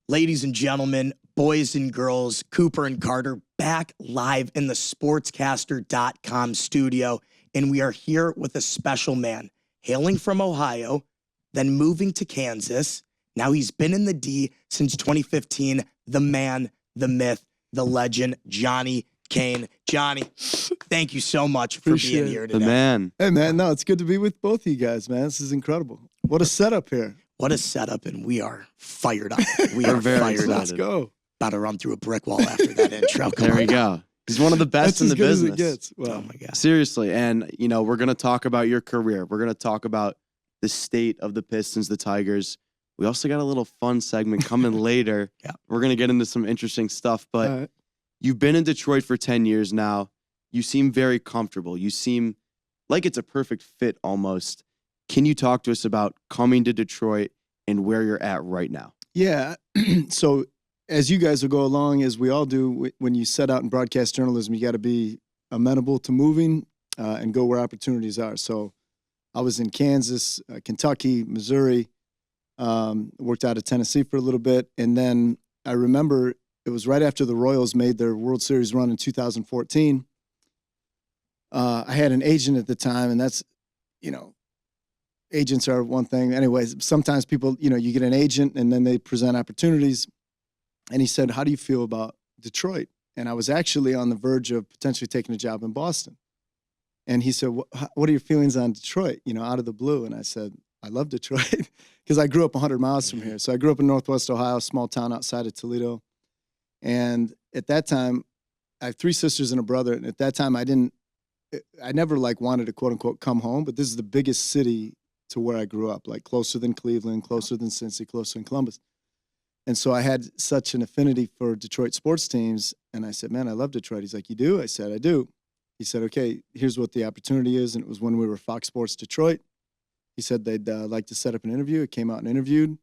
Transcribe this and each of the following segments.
Ladies and gentlemen, boys and girls, Cooper and Carter back live in the sportscaster.com studio. And we are here with a special man hailing from Ohio, then moving to Kansas. Now he's been in the D since 2015. The man, the myth, the legend, Johnny Kane. Johnny, thank you so much for being here today. The man. Hey, man, no, it's good to be with both of you guys, man. This is incredible. What a setup here. What a setup, and we are fired up. We We're are very fired excited. up. Let's go. About to run through a brick wall after that intro. Come There on we now. go. He's one of the best That's in as the good business. as it gets. Wow. Oh, my God. Seriously. And, we're going to talk about your career. We're going to talk about the state of the Pistons, the Tigers. We also got a little fun segment coming later. Yeah. We're going to get into some interesting stuff. But All right. you've been in Detroit for 10 years now. You seem very comfortable. You seem like it's a perfect fit almost. Can you talk to us about coming to Detroit and where you're at right now? Yeah. So as you guys will go along, as we all do, when you set out in broadcast journalism, you got to be amenable to moving and go where opportunities are. So I was in Kansas, Kentucky, Missouri, worked out of Tennessee for a little bit. And then I remember it was right after the Royals made their World Series run in 2014. I had an agent at the time, and that's, agents are one thing. Anyways, sometimes people, you get an agent and then they present opportunities. And he said, "How do you feel about Detroit?" And I was actually on the verge of potentially taking a job in Boston. And he said, "What are your feelings on Detroit, out of the blue?" And I said, "I love Detroit," because I grew up 100 miles from here. So I grew up in Northwest Ohio, small town outside of Toledo. And at that time, I have 3 sisters and a brother. And at that time, I never wanted to quote unquote come home, but this is the biggest city to where I grew up, closer than Cleveland, closer than Cincy, closer than Columbus. And so I had such an affinity for Detroit sports teams. And I said, "Man, I love Detroit." He's like, "You do?" I said, "I do." He said, "Okay, here's what the opportunity is." And it was when we were Fox Sports Detroit. He said they'd like to set up an interview. I came out and interviewed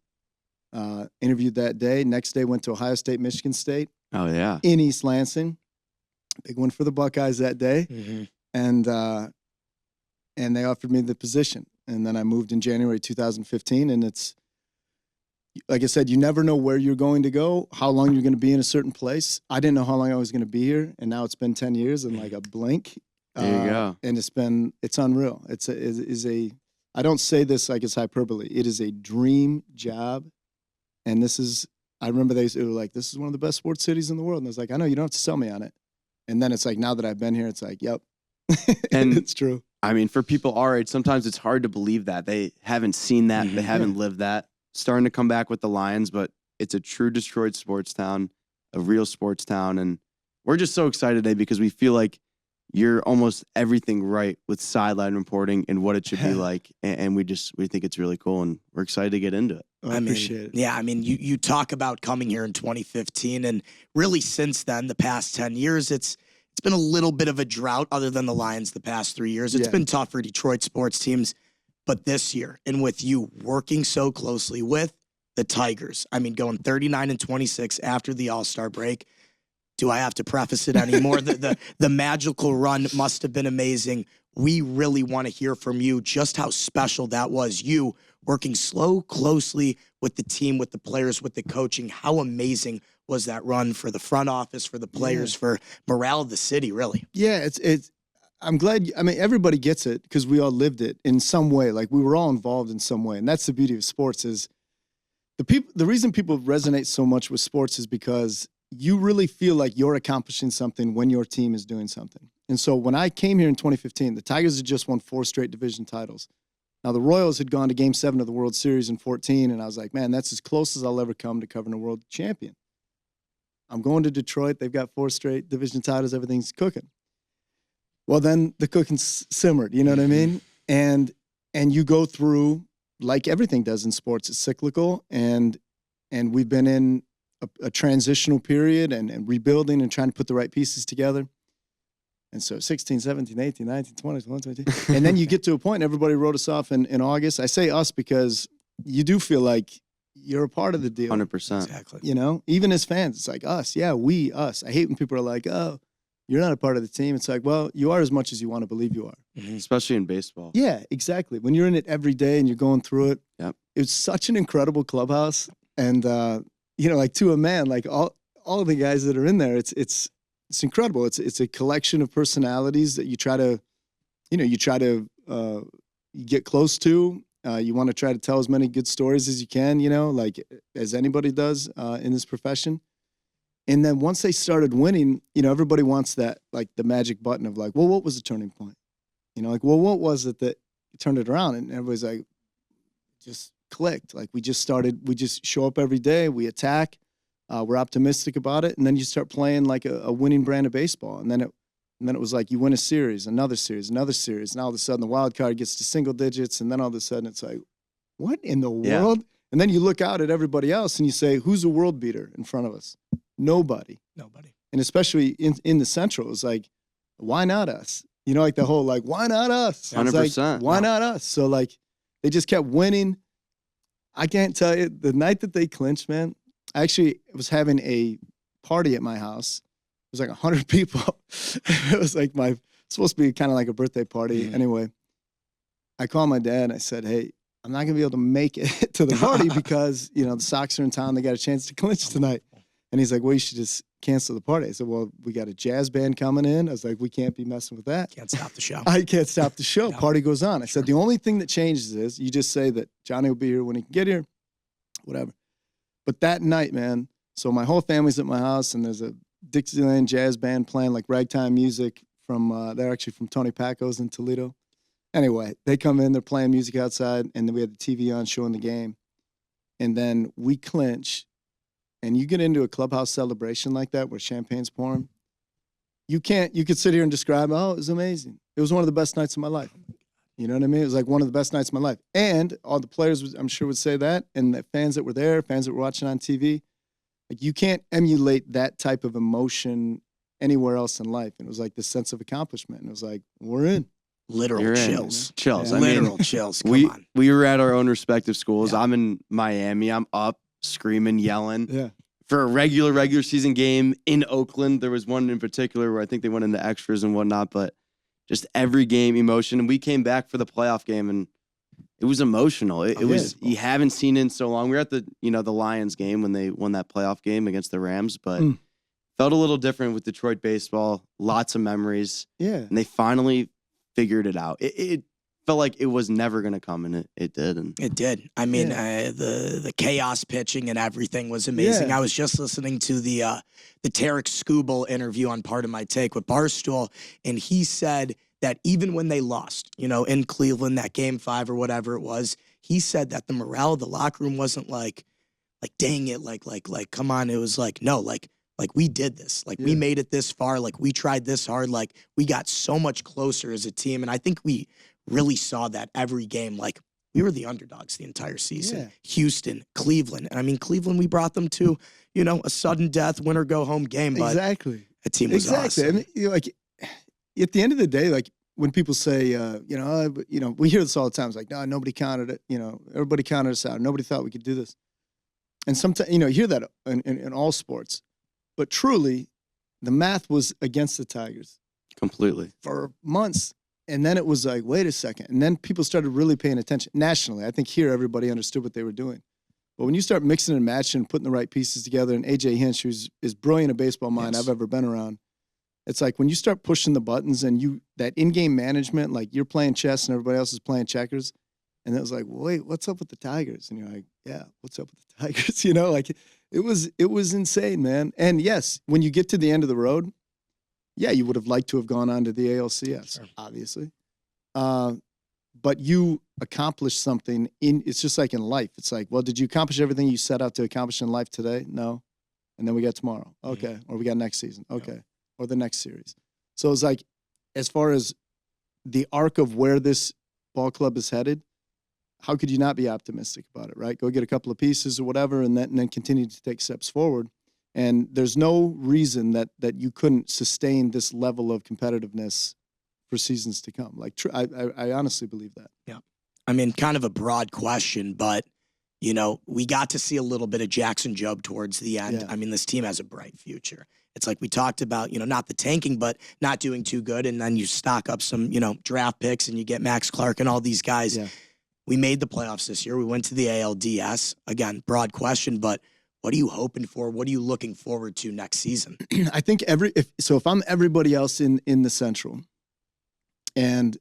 that day. Next day, went to Ohio State, Michigan State Oh, yeah. in East Lansing. Big one for the Buckeyes that day. Mm-hmm. And they offered me the position. And then I moved in January 2015. And it's, like I said, you never know where you're going to go, how long you're going to be in a certain place. I didn't know how long I was going to be here. And now it's been 10 years in like a blink. There you go. And it's unreal. I don't say this like it's hyperbole. It is a dream job. And I remember they were like, "This is one of the best sports cities in the world." And I was like, "I know, you don't have to sell me on it." And then it's like, now that I've been here, it's like, yep. And it's true. I mean, for people our age, sometimes it's hard to believe that. They haven't seen that. They haven't lived that. Starting to come back with the Lions, but it's a true Detroit sports town, a real sports town. And we're just so excited today because we feel like you're almost everything right with sideline reporting and what it should be like. And we think it's really cool, and we're excited to get into it. I appreciate it. Yeah, I mean, you talk about coming here in 2015, and really since then, the past 10 years, it's been a little bit of a drought other than the Lions the past 3 years. It's been tough for Detroit sports teams. But this year, and with you working so closely with the Tigers, I mean, going 39-26 after the All-Star break, do I have to preface it anymore? The magical run must have been amazing. We really want to hear from you just how special that was. You working closely with the team, with the players, with the coaching. How amazing was that run for the front office, for the players, for morale of the city, really? Yeah, I'm glad. I mean, everybody gets it because we all lived it in some way. Like, we were all involved in some way. And that's the beauty of sports is the reason people resonate so much with sports is because you really feel like you're accomplishing something when your team is doing something. And so when I came here in 2015, the Tigers had just won 4 straight division titles. Now, the Royals had gone to Game 7 of the World Series in 14, and I was like, man, that's as close as I'll ever come to covering a world champion. I'm going to Detroit. They've got 4 straight division titles. Everything's cooking. Well, then the cooking simmered, you know what I mean? And you go through, like everything does in sports, it's cyclical, and we've been in a transitional period and rebuilding and trying to put the right pieces together. And so 16, 17, 18, 19, 20, 21, 22. And then you get to a point, everybody wrote us off in August. I say us because you do feel like you're a part of the deal. 100%. Exactly. Even as fans, it's like us. Yeah, we, us. I hate when people are like, "Oh, you're not a part of the team." It's like, well, you are as much as you want to believe you are. Especially in baseball. Yeah, exactly. When you're in it every day and you're going through it. Yep. It's such an incredible clubhouse. And, like to a man, like all of the guys that are in there, it's incredible. It's a collection of personalities that you try to get close to. You want to try to tell as many good stories as you can, like as anybody does in this profession. And then once they started winning, everybody wants that, like the magic button of like, well, what was the turning point? Like, well, what was it that turned it around? And everybody's like, just clicked. Like we just show up every day, we attack, we're optimistic about it, and then you start playing like a winning brand of baseball. And then it was like you win a series, another series, another series, and all of a sudden the wild card gets to single digits, and then all of a sudden it's like, what in the world? And then you look out at everybody else and you say, who's a world beater in front of us? Nobody. And especially in the Central, it's like, why not us? Like the whole like, why not us? 100%. Like, why not us? So like they just kept winning. I can't tell you, the night that they clinched, man, I actually was having a party at my house. It was like 100 people. It was like supposed to be kind of like a birthday party. Anyway, I called my dad and I said, hey, I'm not going to be able to make it to the party because, the Sox are in town. They got a chance to clinch tonight. And he's like, well, you should just cancel the party. I said, well, we got a jazz band coming in. I was like, we can't be messing with that. Can't stop the show. I can't stop the show. No. Party goes on. I said, the only thing that changes is you just say that Johnny will be here when he can get here, whatever. But that night, man, so my whole family's at my house, and there's a Dixieland jazz band playing like ragtime music from, they're actually from Tony Paco's in Toledo. Anyway, they come in, they're playing music outside, and then we had the TV on showing the game. And then we clinch. And you get into a clubhouse celebration like that where champagne's pouring, you could sit here and describe, oh, it was amazing. It was one of the best nights of my life. You know what I mean? It was like one of the best nights of my life. And all the players, I'm sure, would say that. And the fans that were there, fans that were watching on TV, like you can't emulate that type of emotion anywhere else in life. And it was like this sense of accomplishment. And it was like, we're in. Literal chills. Chills. Yeah. Literal chills. Come on. We were at our own respective schools. Yeah. I'm in Miami. I'm up, screaming, yelling. Yeah. For a regular season game in Oakland, there was one in particular where I think they went into extras and whatnot, but just every game emotion. And we came back for the playoff game, and it was emotional. It was, you haven't seen it in so long. We were at the Lions game when they won that playoff game against the Rams, but felt a little different with Detroit baseball. Lots of memories. Yeah. And they finally figured it out. It felt like it was never going to come, and it did. And it did. I mean, the chaos pitching and everything was amazing. Yeah. I was just listening to the Tarek Skubal interview on Part of My Take with Barstool, and he said that even when they lost, in Cleveland, that Game 5 or whatever it was, he said that the morale of the locker room wasn't like dang it, like come on. It was like, no, like we did this. Like we made it this far. Like we tried this hard. Like we got so much closer as a team, and I think we really saw that every game. Like we were the underdogs the entire season. Yeah. Houston, Cleveland. And I mean, Cleveland, we brought them to, a sudden death, win or go home game. But Exactly. the team was awesome. And like at the end of the day, like when people say, we hear this all the time. It's like, no, nobody counted it. Everybody counted us out. Nobody thought we could do this. And sometimes, you hear that in all sports. But truly, the math was against the Tigers completely for months. And then it was like, wait a second. And then people started really paying attention nationally. I think here everybody understood what they were doing. But when you start mixing and matching, putting the right pieces together, and AJ Hinch, who's as brilliant a baseball mind I've ever been around, it's like when you start pushing the buttons and that in-game management, like you're playing chess and everybody else is playing checkers. And it was like, wait, what's up with the Tigers? And you're like, yeah, what's up with the Tigers? Like it was insane, man. And yes, when you get to the end of the road, yeah, you would have liked to have gone on to the ALCS, obviously. But you accomplished something it's just like in life. It's like, well, did you accomplish everything you set out to accomplish in life today? No. And then we got tomorrow. Okay. Or we got next season. Okay. Or the next series. So it's like, as far as the arc of where this ball club is headed, how could you not be optimistic about it, right? Go get a couple of pieces or whatever, and then continue to take steps forward. And there's no reason that you couldn't sustain this level of competitiveness for seasons to come. Like, I honestly believe that. Yeah. I mean, kind of a broad question, but, we got to see a little bit of Jackson Jobe towards the end. Yeah. I mean, this team has a bright future. It's like we talked about, not the tanking, but not doing too good. And then you stock up some, draft picks and you get Max Clark and all these guys. Yeah. We made the playoffs this year. We went to the ALDS. Again, broad question, but What are you hoping for? What are you looking forward to next season? I think if I'm everybody else in the Central, and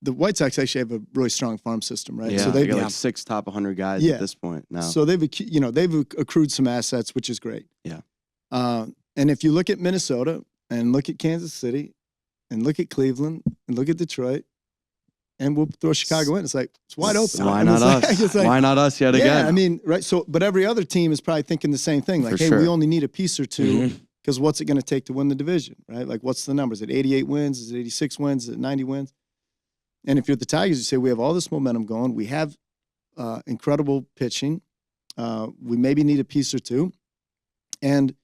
the White Sox actually have a really strong farm system, right? Yeah, So they got like 6 top 100 guys at this point now. So they've accrued some assets, which is great. Yeah. And if you look at Minnesota and look at Kansas City and look at Cleveland and look at Detroit, and we'll throw Chicago in, it's like it's wide open. Why not us? Why not us yet again? Yeah, I mean, right. So, but every other team is probably thinking the same thing. Like, For hey, sure. we only need a piece or two because what's it going to take to win the division, right? Like, what's the numbers? Is it 88 wins? Is it 86 wins? Is it 90 wins? And if you're the Tigers, you say we have all this momentum going. We have incredible pitching. We maybe need a piece or two. And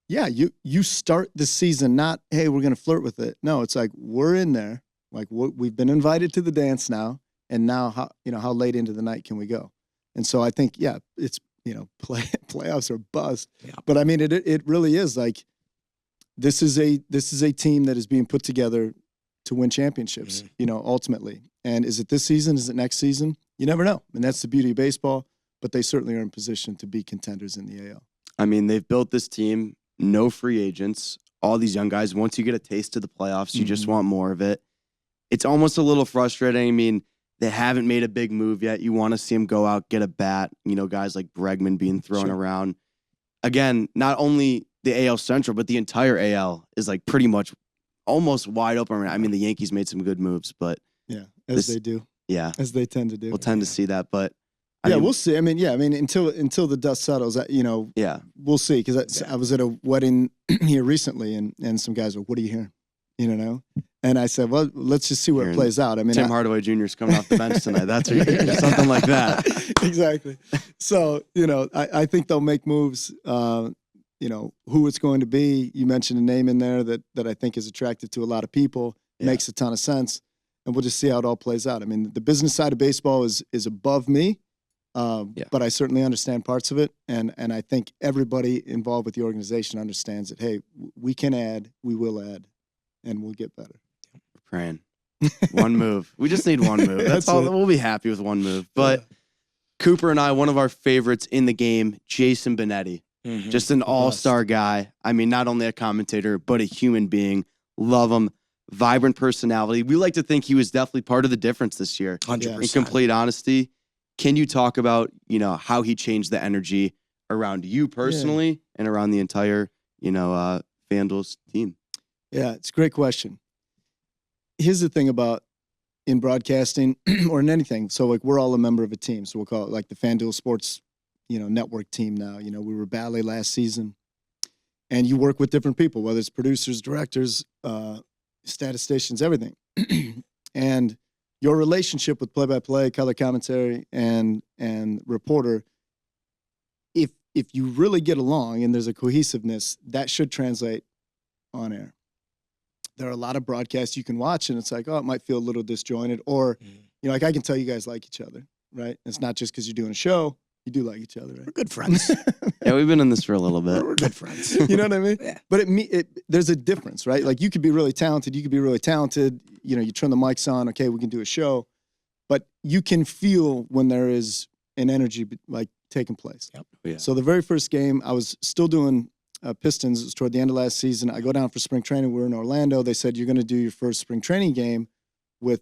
yeah, you start the season not, hey, we're going to flirt with it. No, it's like we're in there. Like we've been invited to the dance now, and now how late into the night can we go? And so I think it's playoffs are bust. Yeah. But I mean it really is like this is a team that is being put together to win championships. Ultimately. And is it this season? Is it next season? You never know. And that's the beauty of baseball. But they certainly are in position to be contenders in the AL. I mean, they've built this team. No free agents. All these young guys. Once you get a taste of the playoffs, you just want more of it. It's almost a little frustrating. I mean, they haven't made a big move yet. You want to see them go out, get a bat. Guys like Bregman being thrown around. Again, not only the AL Central, but the entire AL is like pretty much almost wide open. I mean, the Yankees made some good moves, but they do. Yeah, as they tend to do. We'll tend to see that, but we'll see. I mean, until the dust settles, we'll see. Because I was at a wedding here recently, and some guys were, "What are you hearing?" And I said, well, let's just see where it plays out. I mean, Tim Hardaway Jr. is coming off the bench tonight. That's what you're hearing, something like that. Exactly. So, I think they'll make moves, who it's going to be. You mentioned a name in there that I think is attractive to a lot of people. Yeah. Makes a ton of sense. And we'll just see how it all plays out. I mean, the business side of baseball is above me, but I certainly understand parts of it. And I think everybody involved with the organization understands that, hey, we can add, we will add, and we'll get better. Praying. One move. We just need one move. That's all. We'll be happy with one move. But Cooper and I, one of our favorites in the game, Jason Benetti, just an all-star guy. I mean, not only a commentator, but a human being. Love him. Vibrant personality. We like to think he was definitely part of the difference this year. 100%. In complete honesty, can you talk about how he changed the energy around you personally and around the entire Vandals team? Yeah, it's a great question. Here's the thing about in broadcasting or in anything. So like we're all a member of a team. So we'll call it like the FanDuel Sports, network team now. We were Ballet last season. And you work with different people, whether it's producers, directors, statisticians, everything. And your relationship with play-by-play, color commentary, and reporter, if you really get along and there's a cohesiveness, that should translate on air. There are a lot of broadcasts you can watch, and it's like, oh, it might feel a little disjointed. Or, like I can tell you guys like each other, right? It's not just because you're doing a show. You do like each other, right? We're good friends. Yeah, we've been in this for a little bit. We're good friends. You know what I mean? Yeah. But there's a difference, right? Like you could be really talented. You could be really talented. You turn the mics on. Okay, we can do a show. But you can feel when there is an energy like taking place. Yep. Yeah. So the very first game, I was still doing Pistons. It was toward the end of last season. I go down for spring training. We're in Orlando. They said, you're going to do your first spring training game with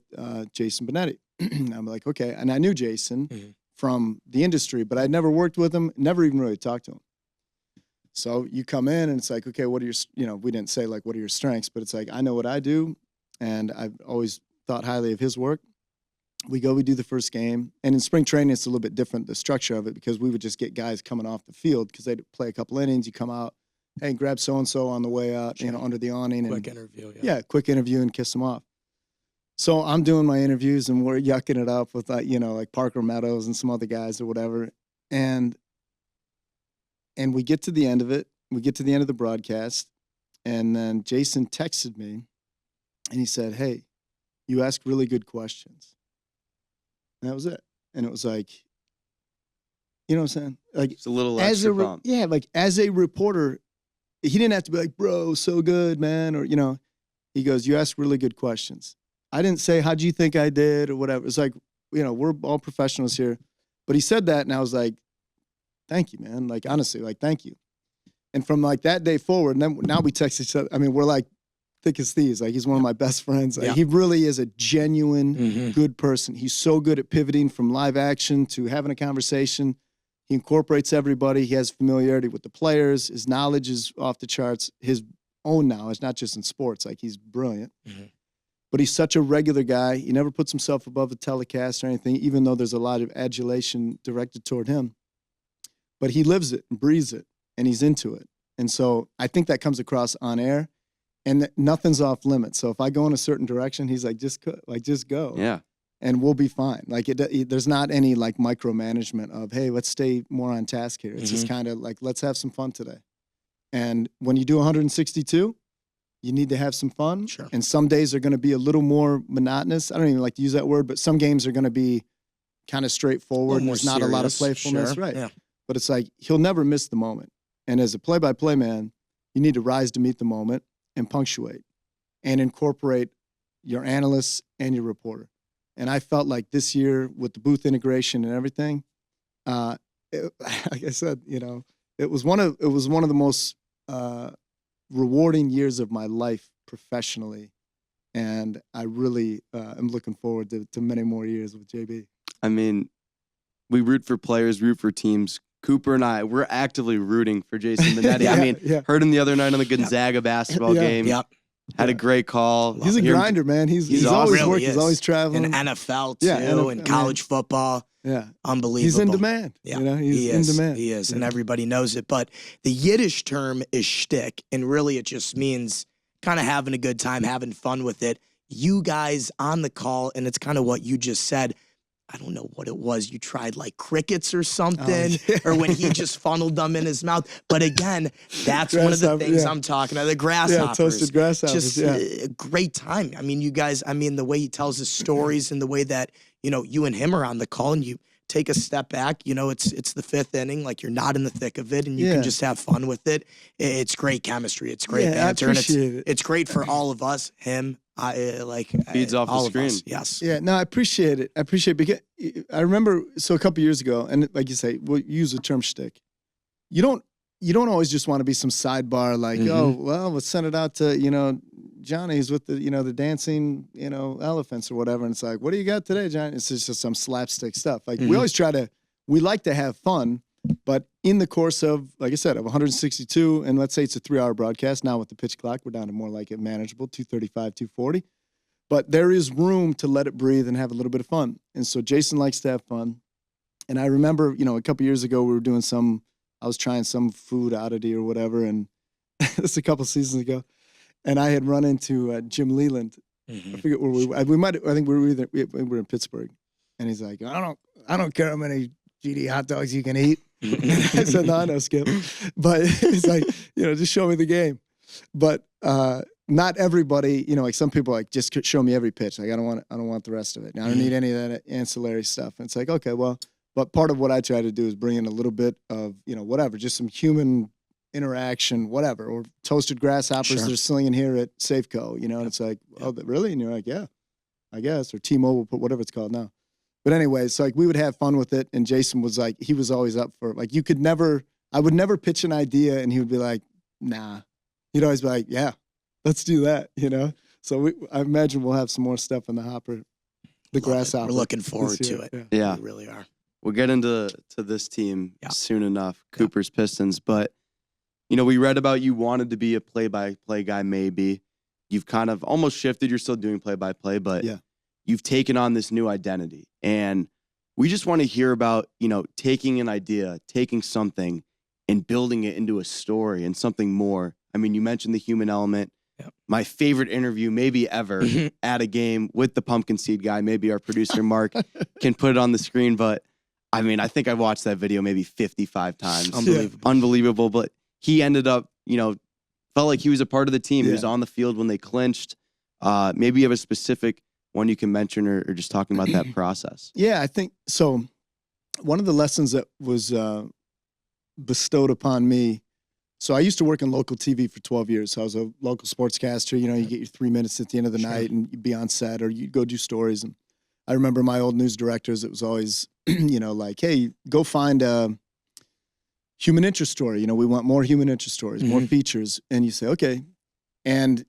Jason Benetti. I'm like, okay. And I knew Jason from the industry, but I'd never worked with him, never even really talked to him. So you come in and it's like, okay, what are your, we didn't say like, what are your strengths, but it's like, I know what I do. And I've always thought highly of his work. We do the first game. And in spring training, it's a little bit different, the structure of it, because we would just get guys coming off the field because they'd play a couple innings. You come out, hey, grab so-and-so on the way out, under the awning. Quick interview. Yeah, quick interview and kiss them off. So I'm doing my interviews and we're yucking it up with like Parker Meadows and some other guys or whatever. And we get to the end of it. We get to the end of the broadcast. And then Jason texted me and he said, hey, you ask really good questions. And that was it. And it was like, you know what I'm saying? Like it's a little extra bump. Yeah, like as a reporter, he didn't have to be like, bro, so good, man. Or, he goes, you ask really good questions. I didn't say, how'd you think I did or whatever. It's like, we're all professionals here. But he said that and I was like, thank you, man. Like, honestly, like, thank you. And from like that day forward, and then now we text each other. I mean, we're like thick as thieves. Like, he's one of my best friends. Like, he really is a genuine good person. He's so good at pivoting from live action to having a conversation. He incorporates everybody. He has familiarity with the players. His knowledge is off the charts. His own knowledge, not just in sports. Like, he's brilliant. But he's such a regular guy. He never puts himself above the telecast or anything, even though there's a lot of adulation directed toward him. But he lives it and breathes it, and he's into it. And so I think that comes across on air, and nothing's off limits. So if I go in a certain direction, he's like, just go. Yeah. And we'll be fine. Like, there's not any like micromanagement of, hey, let's stay more on task here. It's just kind of like, let's have some fun today. And when you do 162, you need to have some fun. Sure. And some days are going to be a little more monotonous. I don't even like to use that word, but some games are going to be kind of straightforward. There's not a lot of playfulness. Sure. Right. Yeah. But it's like, he'll never miss the moment. And as a play-by-play man, you need to rise to meet the moment and punctuate and incorporate your analysts and your reporter. And I felt like this year with the booth integration and everything, like I said, you know, it was one of the most rewarding years of my life professionally, and I really am looking forward to many more years with JB. I mean, we root for players, root for teams. Cooper and I, we're actively rooting for Jason Benetti. I mean, heard him the other night on the Gonzaga basketball game. Had a great call. He's a grinder, man. He's always really working. He's always traveling. In NFL, too, in college football. Yeah. Unbelievable. He's in demand. Yeah. You know, he's in demand. He is, and everybody knows it. But the Yiddish term is shtick, and really it just means kind of having a good time, having fun with it. You guys on the call, and it's kind of what you just said. I don't know what it was. You tried like crickets or something, or when he just funneled them in his mouth. But again, that's one of the things I'm talking about. The grasshoppers. Yeah, toasted grasshoppers. Just a great time. I mean, you guys, the way he tells his stories and the way that, you know, you and him are on the call and you take a step back, you know, it's the fifth inning, like you're not in the thick of it and you can just have fun with it. It's great chemistry. It's great banter. I appreciate it's great for all of us, him, feeds off all the screen. Of us. Yes. Yeah, no, I appreciate it. Because I remember, so a couple years ago, and like you say, we'll use the term shtick. You don't always just want to be some sidebar like, oh, well, let's send it out to, you know, Johnny's with the, you know, the dancing, you know, elephants or whatever. And it's like, what do you got today, Johnny? It's just some slapstick stuff. Like we always we like to have fun, but in the course of, like I said, of 162, and let's say it's a 3-hour broadcast, now with the pitch clock, we're down to more like a manageable 235, 240. But there is room to let it breathe and have a little bit of fun. And so Jason likes to have fun. And I remember, you know, a couple years ago, I was trying some food oddity or whatever, and this a couple seasons ago, and I had run into Jim Leland. I forget where we were. I think we were in Pittsburgh, and he's like, I don't care how many GD hot dogs you can eat. I said, no, I know, Skip. But he's like, you know, just show me the game. But not everybody, you know, like some people like just show me every pitch. Like I don't want the rest of it. I don't need any of that ancillary stuff. And it's like, okay, well, but part of what I try to do is bring in a little bit of, you know, whatever, just some human interaction, whatever, or toasted grasshoppers that are slinging here at Safeco, you know, and it's like, oh, really? And you're like, yeah, I guess, or T-Mobile, whatever it's called now. But anyway, so like we would have fun with it, and Jason was like, he was always up for, like, I would never pitch an idea, and he would be like, nah. He'd always be like, yeah, let's do that, you know? So I imagine we'll have some more stuff in the hopper, the grasshopper. We're looking forward to it. Yeah. We really are. We'll get into this team soon enough, Cooper's Pistons. But, you know, we read about you wanted to be a play-by-play guy maybe. You've kind of almost shifted. You're still doing play-by-play, but you've taken on this new identity. And we just want to hear about, you know, taking an idea, taking something and building it into a story and something more. I mean, you mentioned the human element. My favorite interview maybe ever at a game with the pumpkin seed guy. Maybe our producer, Mark, can put it on the screen. But, I mean, I think I watched that video maybe 55 times. Unbelievable. But he ended up, you know, felt like he was a part of the team. He was on the field when they clinched. Maybe you have a specific one you can mention or just talking about that process. Yeah, I think so. One of the lessons that was bestowed upon me. So I used to work in local TV for 12 years. So I was a local sportscaster. You know, you get your 3 minutes at the end of the night and you'd be on set or you'd go do stories. And I remember my old news directors, it was always, you know, like, hey, go find human interest story. We want more human interest stories, more features. And you say, okay. And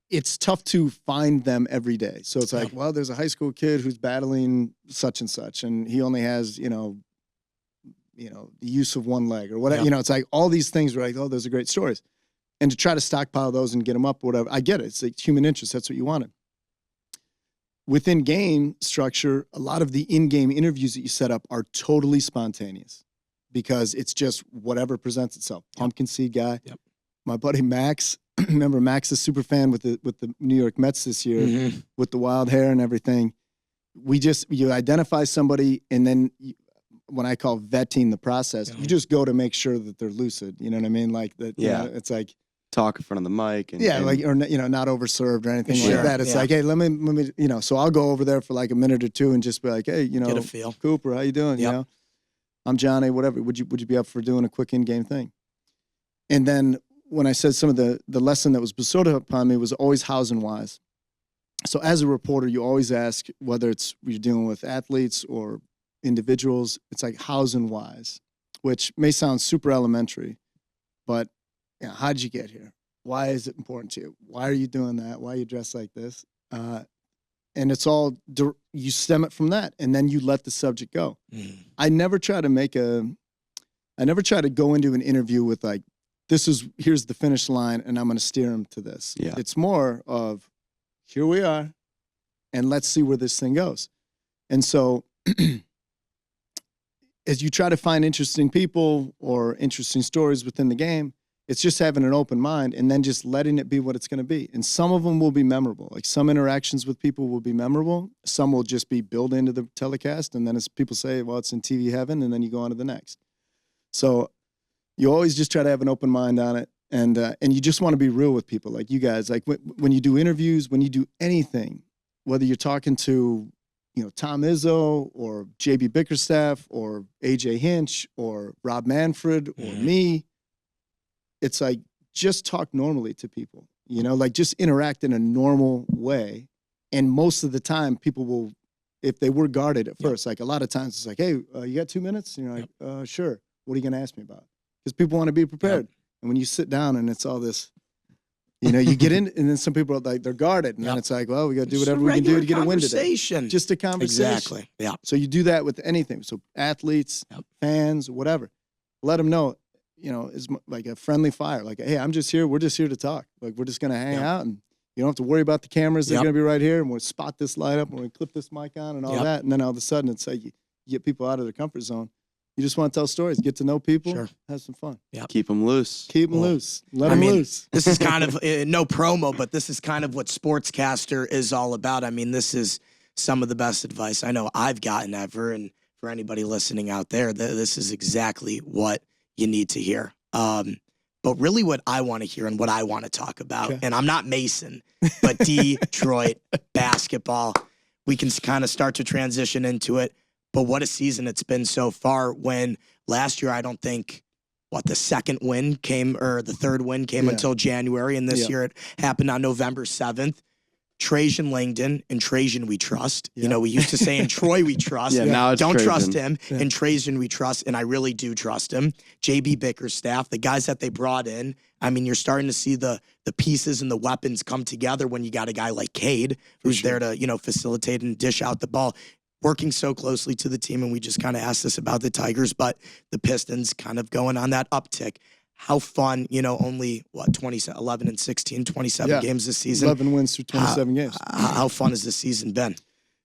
it's tough to find them every day. So it's like, well, there's a high school kid who's battling such and such, and he only has, the use of one leg or whatever. It's like all these things were like, oh, those are great stories. And to try to stockpile those and get them up or whatever, I get it. It's like human interest. That's what you wanted. Within game structure, a lot of the in-game interviews that you set up are totally spontaneous because it's just whatever presents itself. Pumpkin seed guy. Yep. My buddy Max, remember Max is super fan with the New York Mets this year with the wild hair and everything. You identify somebody, and then when I call vetting the process, you just go to make sure that they're lucid. You know what I mean? Like that. It's like talk in front of the mic. And, or not overserved or anything like that. It's like, hey, let me, so I'll go over there for like a minute or two and just be like, hey, get a feel. Cooper, how you doing? I'm Johnny, whatever. Would you be up for doing a quick in-game thing? And then when I said some of the lesson that was bestowed upon me was always hows and whys. So as a reporter, you always ask, whether it's you're dealing with athletes or individuals, it's like hows and whys, which may sound super elementary, but how'd you get here? Why is it important to you? Why are you doing that? Why are you dressed like this? And it's all, you stem it from that, and then you let the subject go. I never try to go into an interview with like, here's the finish line, and I'm going to steer them to this. Yeah. It's more of, here we are, and let's see where this thing goes. And so as you try to find interesting people or interesting stories within the game, it's just having an open mind and then just letting it be what it's going to be. And some of them will be memorable. Like some interactions with people will be memorable. Some will just be built into the telecast. And then as people say, well, it's in TV heaven, and then you go on to the next. So you always just try to have an open mind on it. And you just want to be real with people like you guys. Like when you do interviews, when you do anything, whether you're talking to, Tom Izzo or JB Bickerstaff or AJ Hinch or Rob Manfred or me, it's like, just talk normally to people, like just interact in a normal way. And most of the time people will, if they were guarded at first, like a lot of times it's like, hey, you got 2 minutes? And you're like, sure. What are you going to ask me about? Because people want to be prepared. And when you sit down and it's all this, you get in, and then some people are like, they're guarded. And then it's like, well, we got to do whatever we can do to get a win today. Just a conversation. Exactly. Yeah. So you do that with anything. So athletes, fans, whatever. Let them know, it's like a friendly fire. Like, hey, I'm just here. We're just here to talk. Like, we're just going to hang out, and you don't have to worry about the cameras. They're going to be right here, and we'll spot this light up, and we'll clip this mic on and all that. And then all of a sudden, it's like you get people out of their comfort zone. You just want to tell stories, get to know people, have some fun. Keep them loose. Keep them loose. Let them loose. This is kind of, no promo, but this is kind of what Sportscaster is all about. I mean, this is some of the best advice I know I've gotten ever. And for anybody listening out there, this is exactly what you need to hear. But really what I want to hear and what I want to talk about, and I'm not Mason, but Detroit basketball, we can kind of start to transition into it. But what a season it's been so far, when last year, I don't think, the second win came, or the third win came until January. And this year it happened on November 7th. Trajan Langdon, and Trajan we trust. We used to say in Troy we trust. Now it's don't Trajan. Trust him. In Trajan we trust, and I really do trust him. JB Bickerstaff, the guys that they brought in. I mean, you're starting to see the pieces and the weapons come together when you got a guy like Cade, who's there to, facilitate and dish out the ball. Working so closely to the team, and we just kind of asked this about the Tigers, but the Pistons kind of going on that uptick. How fun, only 11 and 16, 27 games this season. 11 wins through 27 games. How fun has this season been?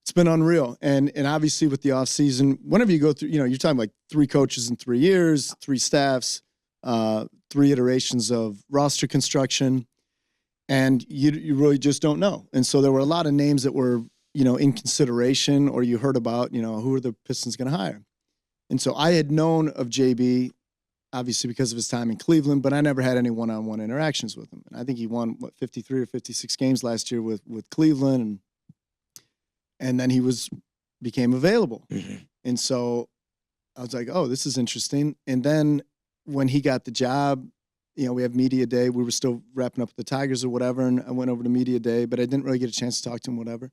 It's been unreal. And obviously with the offseason, whenever you go through, you're talking like 3 coaches in 3 years, 3 staffs, 3 iterations of roster construction, and you really just don't know. And so there were a lot of names that were, in consideration, or you heard about, who are the Pistons going to hire. And so I had known of JB, obviously because of his time in Cleveland, but I never had any one-on-one interactions with him. And I think he won, 53 or 56 games last year with Cleveland. And then he became available. And so I was like, oh, this is interesting. And then when he got the job, we have media day. We were still wrapping up with the Tigers or whatever. And I went over to media day, but I didn't really get a chance to talk to him, whatever.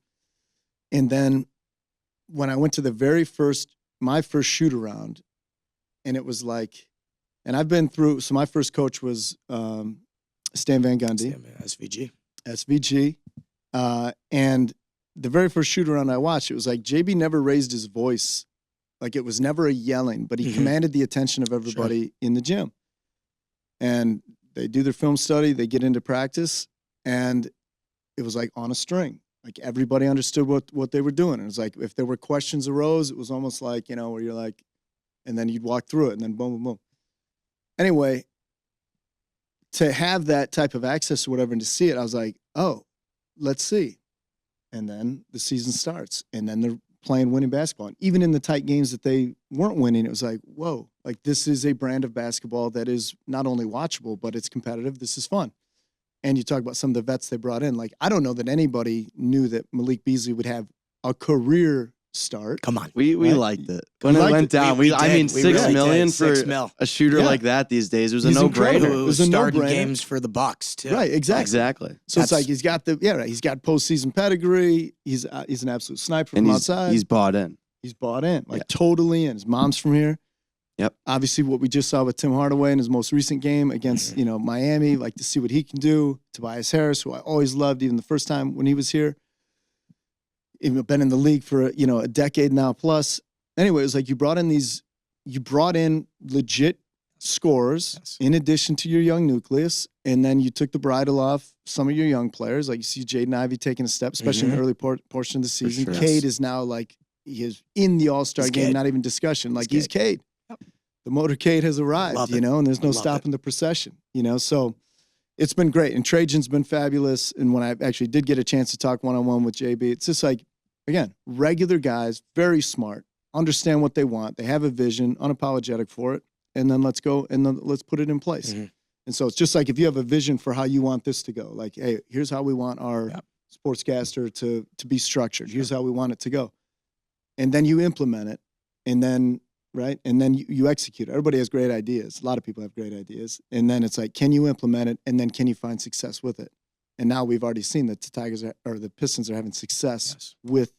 And then when I went to my first shoot around, and it was like, and I've been through. So my first coach was Stan Van Gundy, SVG, and the very first shoot around I watched, it was like JB never raised his voice, like it was never a yelling, but he commanded the attention of everybody in the gym. And they do their film study, they get into practice, and it was like on a string. Like everybody understood what they were doing. And it was like if there were questions arose, it was almost like, where you're like, and then you'd walk through it, and then boom, boom, boom. Anyway, to have that type of access or whatever and to see it, I was like, oh, let's see. And then the season starts, and then they're playing winning basketball. And even in the tight games that they weren't winning, it was like, whoa, like this is a brand of basketball that is not only watchable, but it's competitive. This is fun. And you talk about some of the vets they brought in. Like, I don't know that anybody knew that Malik Beasley would have a career start. Come on. We liked it. When it went down, I mean, $6 really million did. for $6 million. a shooter like that these days, it was a no-brainer. It was starting games for the Bucks, too. Right, Exactly. So it's like he's got he's got postseason pedigree. He's an absolute sniper from outside. He's bought in. He's bought in, like totally in. His mom's from here. Yep. Obviously, what we just saw with Tim Hardaway in his most recent game against, Miami, like to see what he can do. Tobias Harris, who I always loved, even the first time when he was here. He's been in the league for a decade now plus. Anyway, it was like you brought in legit scorers in addition to your young nucleus, and then you took the bridle off some of your young players. Like you see Jaden Ivey taking a step, especially in the early portion of the season. Sure. Cade is now like he is in the All-Star game, not even discussion. Like he's Cade. Yep. The motorcade has arrived, and there's no stopping the procession, So it's been great. And Trajan's been fabulous. And when I actually did get a chance to talk one-on-one with JB, it's just like, again, regular guys, very smart, understand what they want. They have a vision, unapologetic for it. And then let's go and then let's put it in place. And so it's just like if you have a vision for how you want this to go, like, hey, here's how we want our sportscaster to be structured. Here's how we want it to go. And then you implement it. And then and then you execute. Everybody has great ideas. A lot of people have great ideas. And then it's like, can you implement it? And then can you find success with it? And now we've already seen that the Pistons are having success with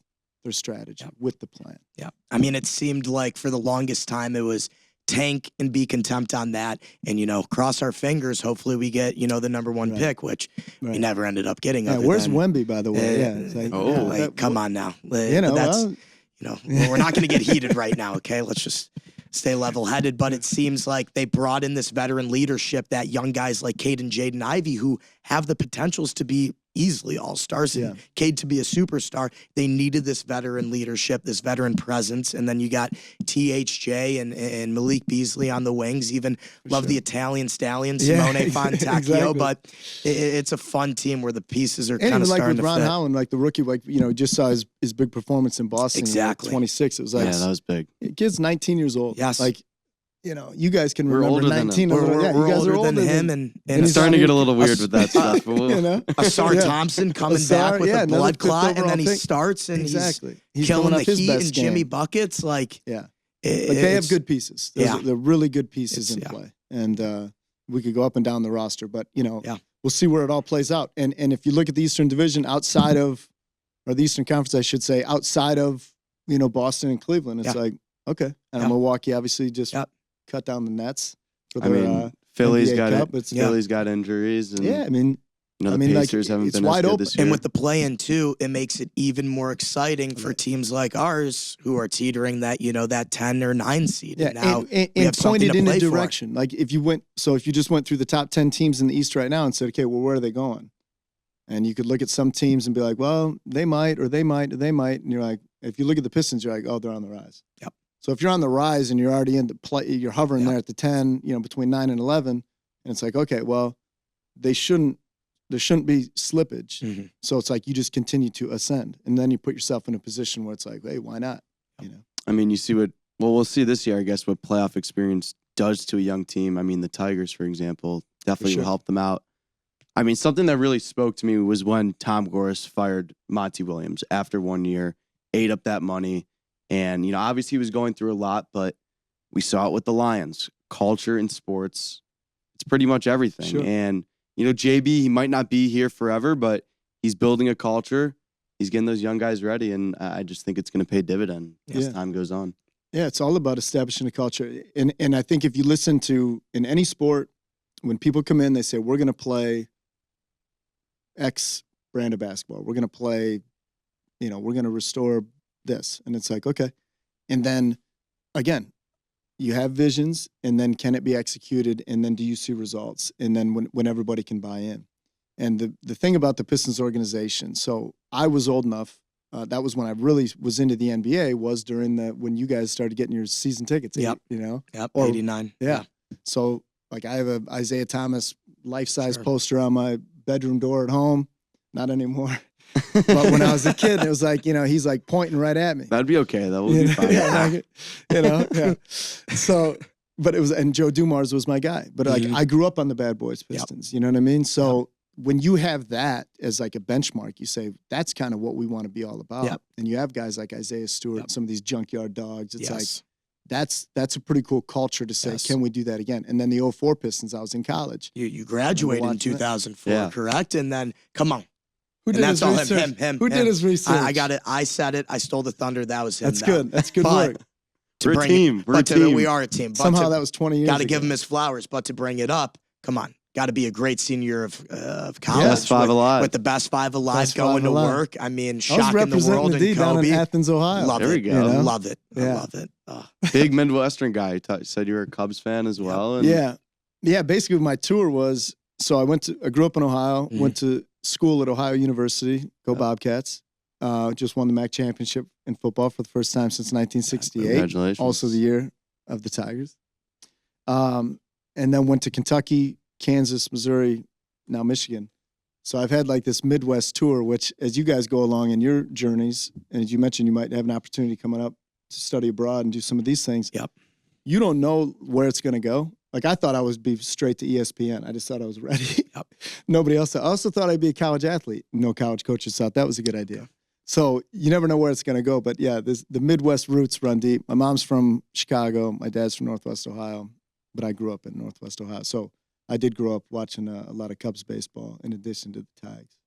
their strategy, with the plan. Yeah. I mean, it seemed like for the longest time it was tank and be contempt on that. And, cross our fingers. Hopefully we get, the number one pick, which we never ended up getting. Yeah, where's Wemby, by the way? Come on now. We're not going to get heated right now, okay? Let's just stay level-headed. But it seems like they brought in this veteran leadership that young guys like Cade and Jaden Ivey, who have the potentials to be easily all-stars, and Cade to be a superstar. They needed this veteran leadership, this veteran presence. And then you got THJ and Malik Beasley on the wings. Even love the Italian stallion, Simone Fontecchio. Exactly. But it's a fun team where the pieces are kind of starting to fit. Ron Howland, like the rookie, just saw his big performance in Boston. Exactly. 26. It was like, that was big. Kid's 19 years old. Yes. Like, you guys can remember 19. We're older than him. And it's starting to get a little weird with that stuff. Asar Thompson coming back with a blood clot, and then he starts and he's killing the Heat and Jimmy buckets. Like, they have good pieces. They're really good pieces in play. And we could go up and down the roster, but, we'll see where it all plays out. And if you look at the Eastern Division or the Eastern Conference, I should say, outside of, Boston and Cleveland, it's like, okay. And Milwaukee obviously just cut down the nets for their Philly's NBA got Cup. Philly's got injuries. And, the Pacers haven't been wide as good open. this year. And with the play-in, too, it makes it even more exciting for teams like ours who are teetering that, that 10 or 9 seed. Yeah, and now and we have pointed in a for. direction. Like if you just went through the top 10 teams in the East right now and said, okay, well, where are they going? And you could look at some teams and be like, well, they might, or they might, or they might. And you're like, if you look at the Pistons, you're like, oh, they're on the rise. Yep. So if you're on the rise and you're already in the play, you're hovering there at the 10, between 9 and 11, and it's like, okay, well, there shouldn't be slippage. Mm-hmm. So it's like you just continue to ascend, and then you put yourself in a position where it's like, hey, why not? I mean, you see we'll see this year, I guess, what playoff experience does to a young team. I mean, the Tigers, for example, definitely will help them out. I mean, something that really spoke to me was when Tom Gores fired Monty Williams after 1 year, ate up that money. And, obviously he was going through a lot, but we saw it with the Lions. Culture in sports, it's pretty much everything. Sure. And, JB, he might not be here forever, but he's building a culture. He's getting those young guys ready, and I just think it's going to pay dividend as time goes on. Yeah, it's all about establishing a culture. And I think if you listen to, in any sport, when people come in, they say, we're going to play X brand of basketball. We're going to play, we're going to restore this. And it's like, okay. And then, again, you have visions, and then can it be executed? And then do you see results? And then when everybody can buy in. And the thing about the Pistons organization, so I was old enough, that was when I really was into the NBA, was during when you guys started getting your season tickets. Yep. Yep, 89. Yeah. So like I have a Isaiah Thomas life-size poster on my bedroom door at home. Not anymore. But when I was a kid, it was like, he's like pointing right at me. That'd be okay. That would be fine. Yeah. So, but it was, and Joe Dumars was my guy. But like, I grew up on the Bad Boys Pistons. You know what I mean? So when you have that as like a benchmark, you say, that's kind of what we want to be all about. Yep. And you have guys like Isaiah Stewart, some of these junkyard dogs. It's like, Yes. that's a pretty cool culture to say, can we do that again? And then the 04 Pistons, I was in college. You graduated in 2004, correct? And then, come on. Who did his research? Him. Who did his research? I got it. I said it. I stole the thunder. That was him. That's good. That's good work. We're a team. We are a team. But somehow that was 20 years ago. Got to give him his flowers. But to bring it up, come on. Got to be a great senior of college. Best five alive. With the best five alive going to work. I mean, I was shocking the world the D and down Kobe. in Athens, Ohio. Love there it. we go. Love it. Yeah. I love it. Big Midwestern guy. You said you were a Cubs fan as well. And Yeah. Basically, my tour was, so I grew up in Ohio, went to school at Ohio University, go Bobcats. Just won the MAC championship in football for the first time since 1968. Congratulations. Also the year of the Tigers. And then went to Kentucky, Kansas, Missouri, now Michigan. So I've had like this Midwest tour, which as you guys go along in your journeys, and as you mentioned, you might have an opportunity coming up to study abroad and do some of these things. Yep. You don't know where it's going to go. Like I thought I would be straight to ESPN. I just thought I was ready. Yep. Nobody else. I also thought I'd be a college athlete. No college coaches thought that was a good idea. So you never know where it's going to go. But yeah, the Midwest roots run deep. My mom's from Chicago. My dad's from Northwest Ohio, but I grew up in Northwest Ohio. So I did grow up watching a lot of Cubs baseball in addition to the Tigers.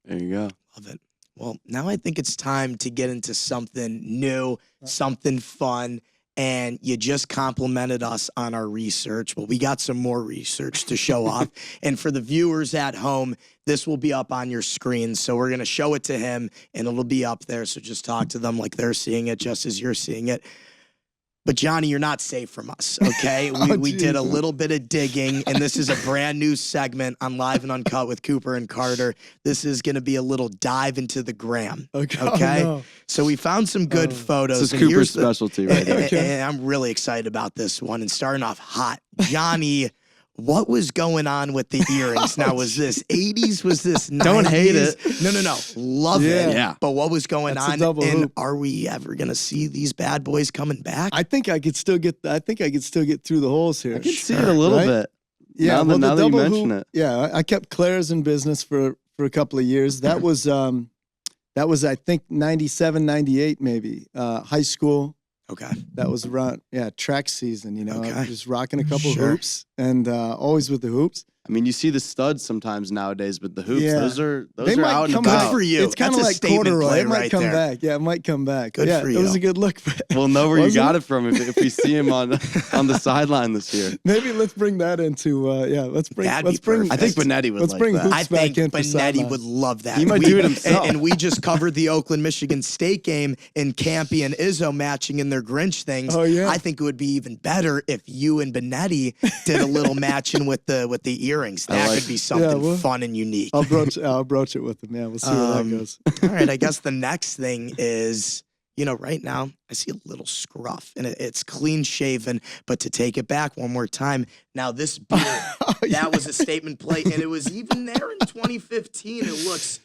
There you go. Love it. Well, now I think it's time to get into something new, something fun. And you just complimented us on our research. Well, we got some more research to show off. And for the viewers at home, this will be up on your screen. So we're going to show it to him, and it'll be up there. So just talk to them like they're seeing it, just as you're seeing it. But Johnny, you're not safe from us, okay? We did a little bit of digging, and this is a brand new segment on Live and Uncut with Cooper and Carter. This is going to be a little dive into the gram, okay? Oh, no. So we found some good photos. This is Cooper's specialty right there. And I'm really excited about this one. And starting off hot, Johnny, what was going on with the earrings? Now, was this 80s? Was this 90s? Don't hate it. No. Love it. Yeah. But what was going That's a on? double And hoop. are we ever going to see these bad boys coming back? I think I could still get through the holes here. I can see it a little bit. Yeah, now that you double mention hoop, it. Yeah, I kept Claire's in business for a couple of years. That was I think 97, 98 maybe. High school. Okay. That was around track season, Okay. just rocking a couple Sure. hoops and always with the hoops. I mean, you see the studs sometimes nowadays, but the hoops, Yeah. those are They might out and come Good about. back. for you. It's kind of That's a like statement corduroy. play It might right come there. back. Yeah, it might come back. Good yeah, for it was you. a good look. We'll know where you Wasn't got it? it from if we see him on the sideline this year. Maybe let's bring that into let's bring That'd be bring perfect. I think Benetti would let's like bring that. hoops I back think in for Benetti sideline. would love that. He might do it himself. And we just covered the Oakland-Michigan State game and Campy and Izzo matching in their Grinch things. Oh, yeah. I think it would be even better if you and Benetti did a little matching with the earrings. That like could be something well, fun and unique. I'll broach it with him. Yeah, we'll see where that goes. All right, I guess the next thing is, right now I see a little scruff and it's clean shaven, but to take it back one more time, now this beard, that was a statement play, and it was even there in 2015. It looks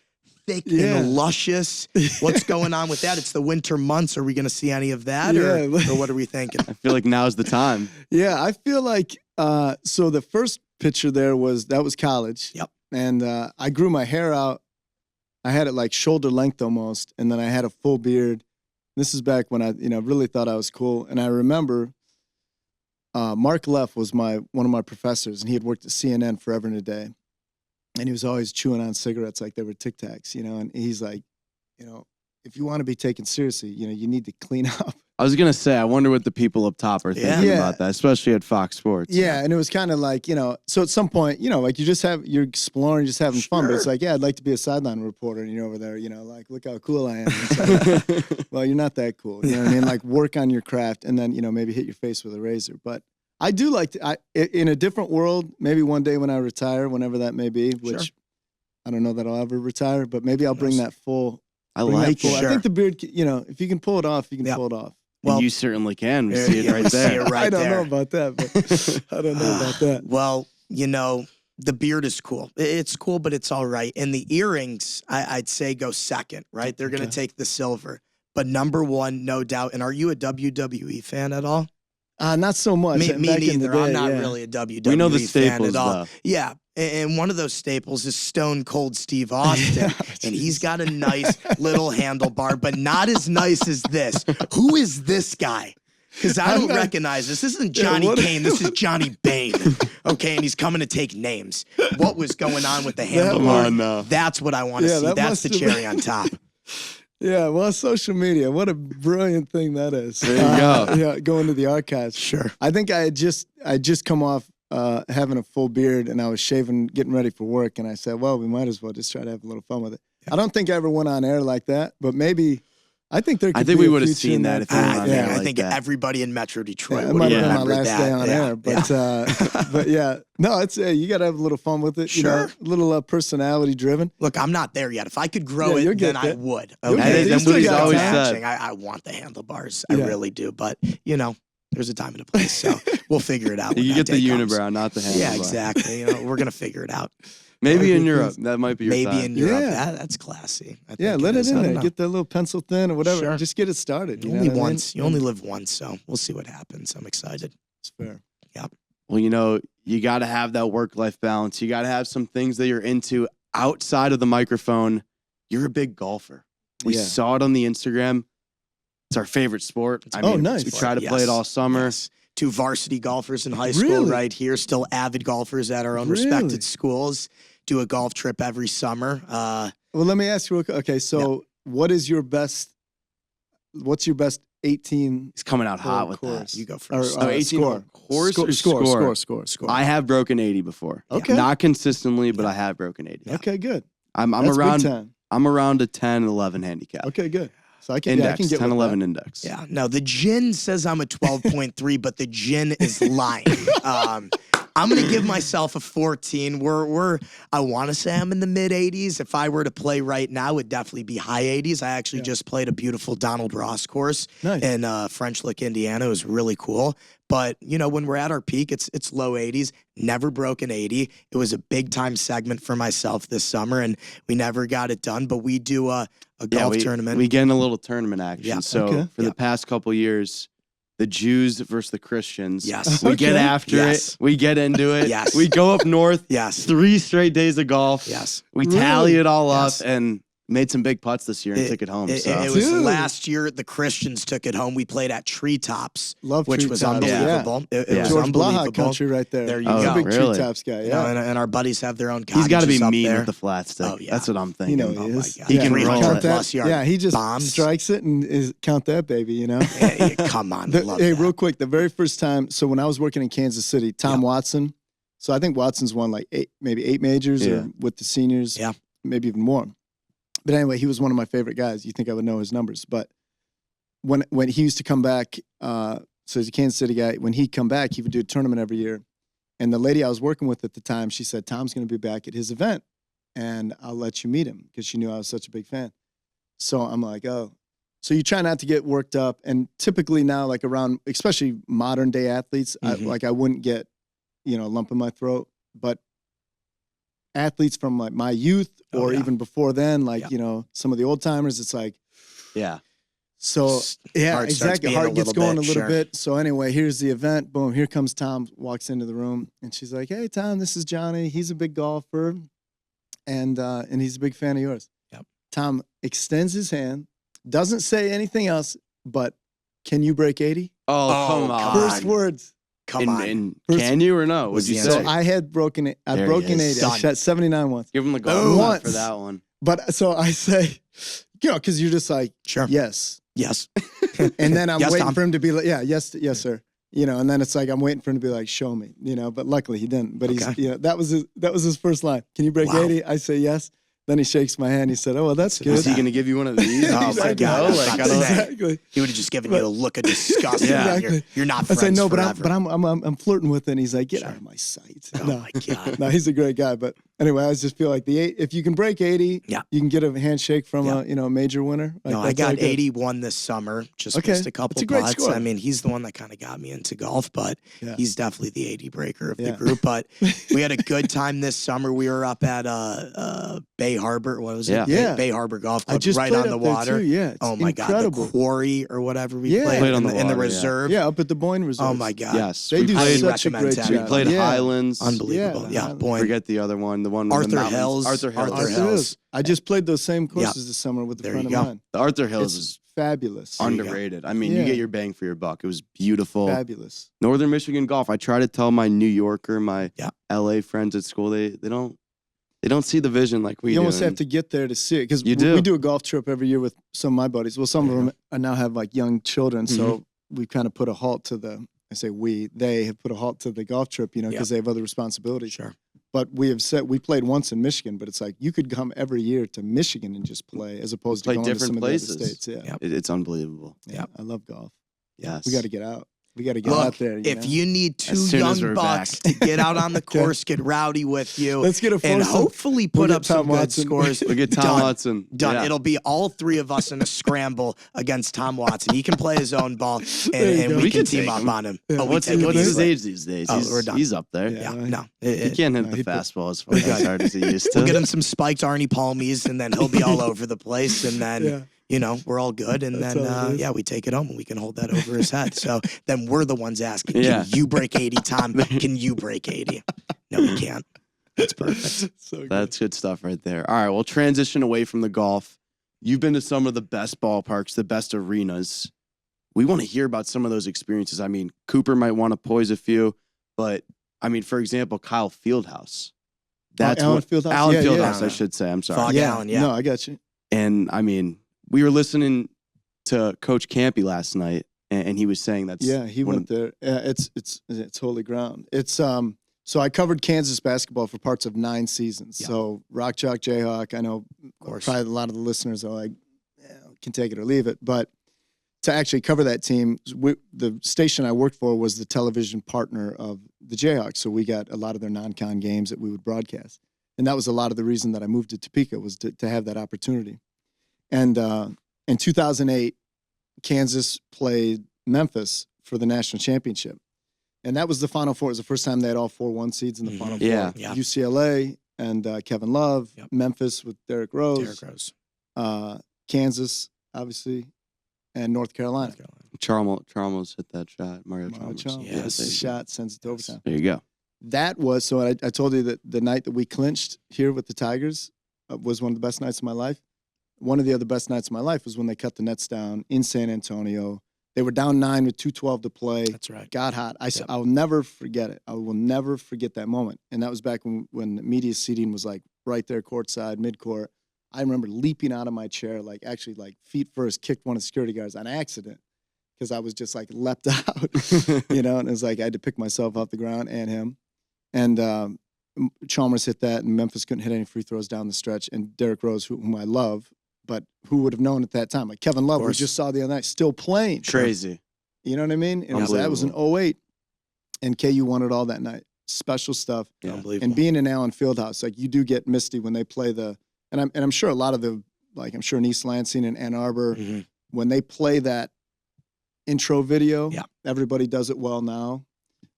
thick and luscious. What's going on with that? It's the winter months. Are we going to see any of that, or what are we thinking? I feel like now's the time. Yeah, I feel like so the first picture there was college. Yep. And I grew my hair out. I had it like shoulder length almost, and then I had a full beard. This is back when I, really thought I was cool. And I remember Mark Leff was one of my professors, and he had worked at CNN forever and a day. And he was always chewing on cigarettes like they were Tic Tacs, and he's like, if you want to be taken seriously, you need to clean up. I was gonna say, I wonder what the people up top are thinking Yeah. about that, especially at Fox Sports. Yeah, and it was kind of like, so at some point, like you're exploring, just having fun, but it's like, yeah, I'd like to be a sideline reporter, and you're over there, like, look how cool I am. It's like, well, you're not that cool. You know what I mean? Like, work on your craft, and then, maybe hit your face with a razor. But I do like to, in a different world, maybe one day when I retire, whenever that may be, which I don't know that I'll ever retire, but maybe I'll bring that full. I like it. I think the beard, if you can pull it off, you can pull it off. Well, you certainly can. We see it right there. I don't know about that, but I don't know about that. Well, the beard is cool. It's cool, but it's all right. And the earrings, I'd say, go second, right? They're going to take the silver. But number one, no doubt. And are you a WWE fan at all? Not so much. Me Back in the neither. day, I'm not really a WWE We know the fan staples, at all. though. Yeah. And one of those staples is Stone Cold Steve Austin. And he's got a nice little handlebar, but not as nice as this. Who is this guy? Because I don't recognize this. This isn't Johnny Kane. This is Johnny Bain. Okay, and he's coming to take names. What was going on with the handlebar? That's what I want to see. That's the cherry on top. Yeah, well, social media. What a brilliant thing that is. There you go. Yeah, going to the archives. Sure. I think I just come off having a full beard, and I was shaving, getting ready for work, and I said, well, we might as well just try to have a little fun with it. I don't think I ever went on air like that, but maybe I think there could be we a would have future seen in that if we went on air I like think that. everybody in Metro Detroit it would might have have been my remembered last that. day on air, but but yeah, no, it's you got to have a little fun with it. Sure. A little personality driven. Look, I'm not there yet. If I could grow you'll it, get then I there. would. You'll Okay, get there. then Still we got always time. said I want the handlebars. I really do. But there's a time and a place, so we'll figure it out. You when get that the day comes. unibrow, not the handlebar. Yeah, exactly. We're gonna figure it out. Maybe in Europe, that might be your Maybe time. in Europe. Yeah. That's classy. I Yeah, think let it is. in I don't there. know. Get that little pencil thin or whatever. Sure. Just get it started. You only know what I mean? once. You only live once, so we'll see what happens. I'm excited. It's fair. Well, you got to have that work-life balance. You got to have some things that you're into outside of the microphone. You're a big golfer. We saw it on the Instagram. It's our favorite sport. Nice. We try to play it all summer. Yes. 2 varsity golfers in high school right here, still avid golfers at our own respected schools. Do a golf trip every summer. Well, let me ask you. Okay, so what's your best 18? He's coming out hot with course. that. You go first. Or, 18 score. Course or Score. I have broken 80 before. Okay. Not consistently, but I have broken 80. Okay, good. I'm That's around big time. I'm around a 10, 11 handicap. Okay, good. So I can Index, get 10, with 11 that. index. Yeah. No, the gin says I'm a 12.3, but the gin is lying. I'm going to give myself a 14. I want to say I'm in the mid 80s. If I were to play right now, it would definitely be high 80s. I actually just played a beautiful Donald Ross course in French Lick, Indiana. It was really cool. But, when we're at our peak, it's low 80s, never broken 80. It was a big time segment for myself this summer, and we never got it done. But we do a golf tournament. We get in a little tournament action. Yeah. So for the past couple years, the Jews versus the Christians. Yes. We get after it. We get into it. Yes. We go up north. Yes. 3 straight days of golf. Yes. We tally it all Yes. up and made some big putts this year and took it home. It So was last year. The Christians took it home. We played at Treetops, Love which was Treetops. unbelievable. It was George unbelievable. Blaha country right there. There you He's go. a big Really? Treetops guy. You know, Yeah. and our buddies have their own he's got to be cottages up mean there. with the flat stick. Oh, yeah. That's what I'm thinking. He Oh, my is. God. He can Yeah, roll 300 it. plus yard Yeah, he just bombs. strikes it and count that baby, Hey, come on. Love Hey, that. real quick, the very first time, so when I was working in Kansas City, Tom Watson, so I think Watson's won like maybe 8 majors or with the seniors, maybe even more. But anyway, he was one of my favorite guys. You think I would know his numbers. But when he used to come back, so he's a Kansas City guy, when he'd come back, he would do a tournament every year. And the lady I was working with at the time, she said, Tom's going to be back at his event, and I'll let you meet him, because she knew I was such a big fan. So I'm like, oh. So you try not to get worked up. And typically now, like around, especially modern day athletes, I wouldn't get, a lump in my throat. But athletes from like my youth or even before then, like, some of the old timers, it's like, so Heart starts exactly. beating Heart a gets little going bit, a little sure. bit. So anyway, here's the event. Boom, here comes Tom, walks into the room, and she's like, hey, Tom, this is Johnny. He's a big golfer, and he's a big fan of yours. Yep. Tom extends his hand, doesn't say anything else, but can you break 80? Oh, come on. First words. Come on. And First- can you or no? Was What'd you the say? answer. So I had broken it. I'd There he broken is. 80. I Done. shot 79 once. Give him the Oh, golf once. for that one. But so I say, because you're just like, Sure. yes. Yes. And then I'm Yes, waiting Tom. for him to be like, yes, sir. And then it's like I'm waiting for him to be like, show me. But luckily he didn't. But Okay. he's, that was his first line. Can you break Wow. 80? I say yes. Then he shakes my hand. He said, "Oh, well, that's good." Is he going to give you one of these? Oh, my Exactly. God. No, like, I don't, Exactly. He would have just given you a look of disgust. Yeah. Exactly. You're not I friends said no, forever. but I'm flirting with it. And he's like, "Get Sure. out of my sight." Oh, No. my God. No, he's a great guy. But anyway, I just feel like if you can break 80, Yeah. you can get a handshake from Yeah. a major winner. Like, No, I that's all got good. 81 this summer. Just Okay. missed a couple That's a great putts. score. I mean, he's the one that kind of got me into golf, but Yeah. he's definitely the 80 breaker of the Yeah. group. But we had a good time this summer. We were up at Bay Harbor. What was it? Yeah. Bay Harbor Golf I Club, just right played on the up there, water. too. Yeah, it's Oh my incredible. God, the quarry or whatever we Yeah. played, Played on the in the water, yeah. reserve. Yeah, up at the Boyne Resort. Oh my God. yes. They we do played, such a recommend great that. we job. played Yeah. Highlands. Unbelievable. Yeah, Yeah, Boyne. Forget the other one. The one with Arthur the mountains. Hills. Arthur Hills. Arthur Arthur Hills. Hills. I just played those same courses this summer with a There friend you of go. mine. The Arthur Hills It's is fabulous. you go. underrated. I mean, Yeah. you get your bang for your buck. It was beautiful. Fabulous. Northern Michigan golf. I try to tell my New Yorker, my Yeah. LA friends at school, they don't see the vision like we You do. almost have and to get there to see it because You do. we do a golf trip every year with some of my buddies. Well, some There of you them I now have like young children, Mm-hmm. so we kind of put a halt to they have put a halt to the golf trip, because they have other responsibilities. Sure. But we have said we played once in Michigan, but it's like you could come every year to Michigan and just play as opposed to Play going to different some places. of the other states. Yeah, Yep. It's unbelievable. yeah. I love golf. Yes. We got to get out. We got to get Look, out there. if you need two As soon as young we're bucks back. to get out on the course, get rowdy with you, Let's get a and foursome. hopefully put We'll up get some Tom good Watson. scores. Look at Tom Done. Watson. Done. Yeah. It'll be all three of us in a scramble against Tom Watson. He can play his own ball, There you and go. we We can could team take up him. on him. Yeah. Oh, we What's take him his easily. age these days? Oh, we're done. He's up there. Yeah. Yeah, no. He can't hit No, the he put- fastball as hard as he used to. We'll get him some spiked Arnie Palmies, and then he'll be all over the place, and then Yeah. we're all good, and That's then all it is. we take it home, and we can hold that over his head. So then we're the ones asking, Yeah. can you break 80, Tom? Can you break 80? No, we can't. That's perfect. So good. That's good stuff right there. All right, we'll transition away from the golf. You've been to some of the best ballparks, the best arenas. We want to hear about some of those experiences. I mean, Cooper might want to poise a few, but I mean, for example, Kyle Fieldhouse. That's Allen what Fieldhouse? Allen Yeah, yeah. Fieldhouse, I should say. I'm sorry. Fog Allen, yeah. No, I got you. And I mean, we were listening to Coach Campy last night, and he was saying that's Yeah, he one went there. It's holy ground. It's so I covered Kansas basketball for parts of 9 seasons. Yeah. So Rock Chalk Jayhawk, I know course. probably a lot of the listeners are like, can take it or leave it. But to actually cover that team, the station I worked for was the television partner of the Jayhawks. So we got a lot of their non-con games that we would broadcast. And that was a lot of the reason that I moved to Topeka was to have that opportunity. And in 2008, Kansas played Memphis for the national championship. And that was the Final Four. It was the first time they had all 4 1 seeds in the Final Four. Yeah. Yeah. UCLA and Kevin Love, Yep. Memphis with Derrick Rose, Derrick Rose. Kansas, obviously, and North Carolina. Chalmers hit that shot. Mario Mario Chalmers. Chalmers. Yes. The shot sends it to Yes. overtime. There you go. That was, so I told you that the night that we clinched here with the Tigers was one of the best nights of my life. One of the other best nights of my life was when they cut the nets down in San Antonio. They were down 9 with 2:12 to play. That's right. Got hot. Yep. I'll never forget it. I will never forget that moment. And that was back when the media seating was like right there courtside, midcourt. I remember leaping out of my chair, like actually like feet first, kicked one of the security guards on accident because I was just like leapt out, and it was like I had to pick myself off the ground and him. And Chalmers hit that, and Memphis couldn't hit any free throws down the stretch. And Derrick Rose, whom I love, but who would have known at that time? Like Kevin Love, we course. just saw the other night, still playing. Crazy. You know what I mean? And that was in 08, and KU won it all that night. Special stuff. Yeah. Unbelievable. And being in Allen Fieldhouse, like you do get misty when they play and I'm sure a lot of I'm sure in East Lansing and Ann Arbor, Mhm. when they play that intro video, Yeah. everybody does it well now.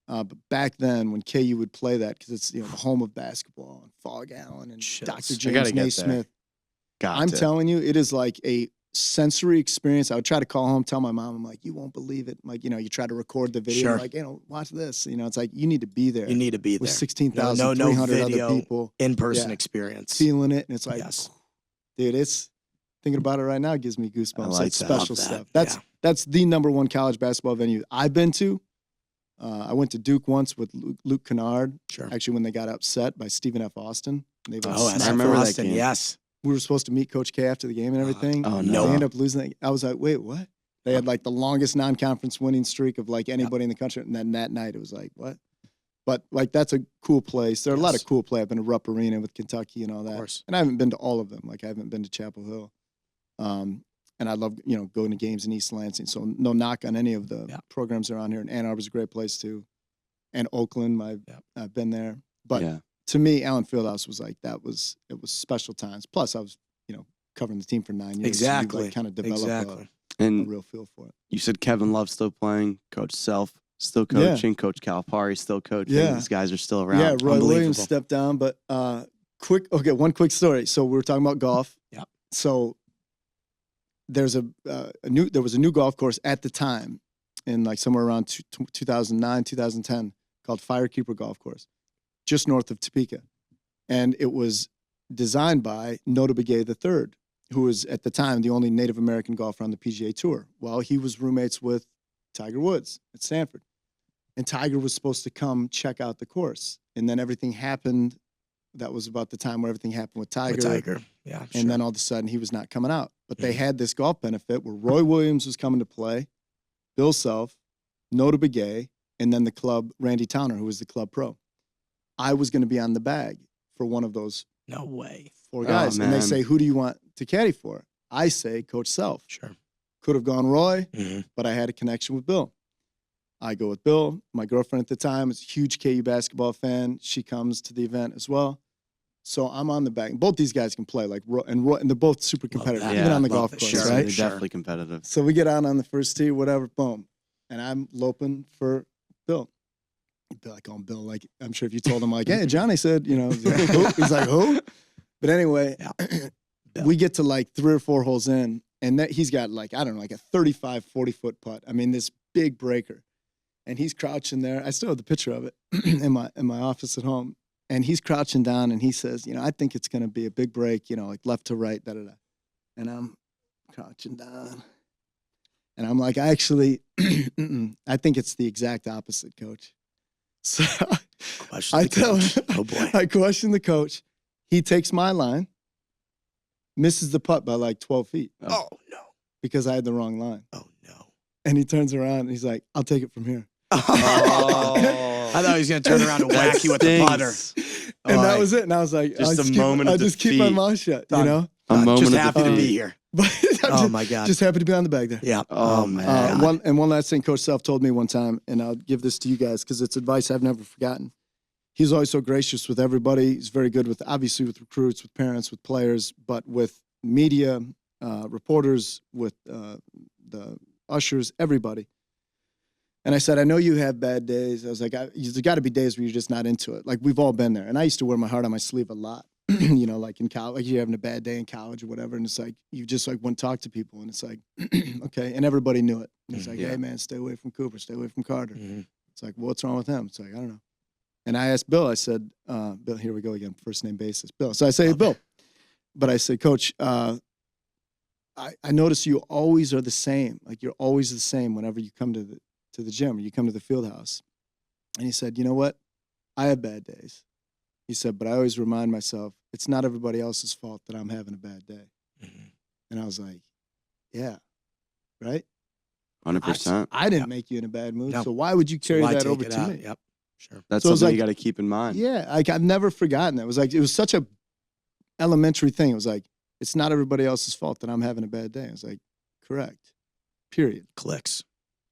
But back then, when KU would play that, because it's the home of basketball and Fog Allen and Shit. Dr. I James gotta get there. Naismith, Got I'm to. telling you, it is like a sensory experience. I would try to call home, tell my mom, I'm like, you won't believe it. Like, you try to record the video, Sure. like, watch this. It's like you need to be there You need to be there. with 16,300 No video. other people In-person Yeah. experience. feeling it, and it's like, Yes. dude, it's thinking about it right now gives me goosebumps. like It's that. special Love that. stuff. That's Yeah. that's the #1 college basketball venue I've been to. I went to Duke once with Luke Kennard. Sure. Actually, when they got upset by Stephen F. Austin, they got Oh, smacked. that's I remember that Austin. game. Yes. We were supposed to meet Coach K after the game and everything. Oh, They no. ended up losing. I was like, wait, what? They had like the longest non-conference winning streak of like anybody in the country. And then that night it was like, what? But like that's a cool place. There are a lot of cool play. I've been to Rupp Arena with Kentucky and all that. Of course. And I haven't been to all of them. Like I haven't been to Chapel Hill. And I love, going to games in East Lansing. So no knock on any of the programs around here. And Ann Arbor's a great place too. And Oakland, I've been there. But to me, Allen Fieldhouse was like, it was special times. Plus I was, covering the team for 9 years. Exactly. So you like kind of develop a real feel for it. You said Kevin Love still playing, Coach Self still coaching, Coach Calipari still coaching. Yeah. These guys are still around. Yeah, Roy Williams stepped down. But one quick story. So we were talking about golf. Yeah. So there was a new golf course at the time in like somewhere around 2009, 2010 called Firekeeper Golf Course, just north of Topeka. And it was designed by Nota Begay III, who was at the time the only Native American golfer on the PGA Tour. Well, he was roommates with Tiger Woods at Stanford. And Tiger was supposed to come check out the course. And then everything happened. That was about the time where everything happened with Tiger. Yeah. And then all of a sudden he was not coming out. But they had this golf benefit where Roy Williams was coming to play, Bill Self, Nota Begay, and then the club, Randy Towner, who was the club pro. I was going to be on the bag for one of those. No way. 4 guys. And they say, who do you want to caddy for? I say Coach Self. Sure. Could have gone Roy, but I had a connection with Bill. I go with Bill. My girlfriend at the time is a huge KU basketball fan. She comes to the event as well. So I'm on the back. Both these guys can play, like Roy, and they're both super competitive, even on the golf course, sure. right? They're definitely competitive. So we get out on the first tee, whatever, boom. And I'm loping for Bill. I call him Bill. Like, I'm sure if you told him, like, hey, Johnny said, he's like, who? But anyway, we get to like 3 or 4 holes in, and he's got like, I don't know, like a 35, 40-foot putt. I mean, this big breaker. And he's crouching there. I still have the picture of it in my office at home. And he's crouching down, and he says, I think it's going to be a big break, like left to right, da-da-da. And I'm crouching down. And I'm like, actually, I think it's the exact opposite, Coach. So I tell him, oh boy. I question the coach. He takes my line, misses the putt by like 12 feet. Oh, no. Because I had the wrong line. Oh, no. And he turns around, and he's like, I'll take it from here. Oh. I thought he was going to turn around and whack you with the putter. And that was it. And I was like, just I'll just keep my mouth shut, A moment just of happy to defeat. be here. Oh, my God. Just happy to be on the bag there. Yeah. Oh, man. One last thing Coach Self told me one time, and I'll give this to you guys because it's advice I've never forgotten. He's always so gracious with everybody. He's very good obviously with recruits, with parents, with players, but with media, reporters, with the ushers, everybody. And I said, I know you have bad days. I was like, there's got to be days where you're just not into it. Like, we've all been there. And I used to wear my heart on my sleeve a lot, like in college, like you're having a bad day in college or whatever. And it's like, you just like wouldn't talk to people. And it's like, okay. And everybody knew it. And it's like, hey, man, stay away from Cooper, stay away from Carter. It's like, well, what's wrong with him? It's like, I don't know. And I asked Bill, I said, Bill, here we go again, first name basis, Bill. So I say, Bill. But I said, Coach, I notice you always are the same. Like, you're always the same whenever you come to the gym or you come to the field house. And he said, you know what? I have bad days. He said, but I always remind myself, it's not everybody else's fault that I'm having a bad day. And I was like, yeah, right? 100%. I didn't make you in a bad mood, so why would you carry that over to me? Yep, sure. That's something you got to keep in mind. Yeah, like I've never forgotten that. It was such a elementary thing. It was like, it's not everybody else's fault that I'm having a bad day. I was like, correct, period. Clicks.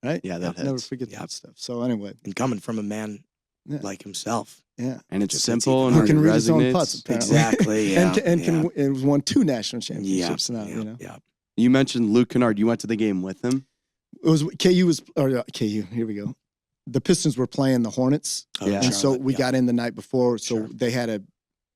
Right? Yeah, that never forget that stuff. So anyway. And coming from a man like himself. Yeah. And it's simple and who can read his own resonates. putts, Exactly. Yeah. It was won 2 national championships now, Yeah. You mentioned Luke Kennard. You went to the game with him? It was KU, here we go. The Pistons were playing the Hornets. And so we got in the night before, so they had a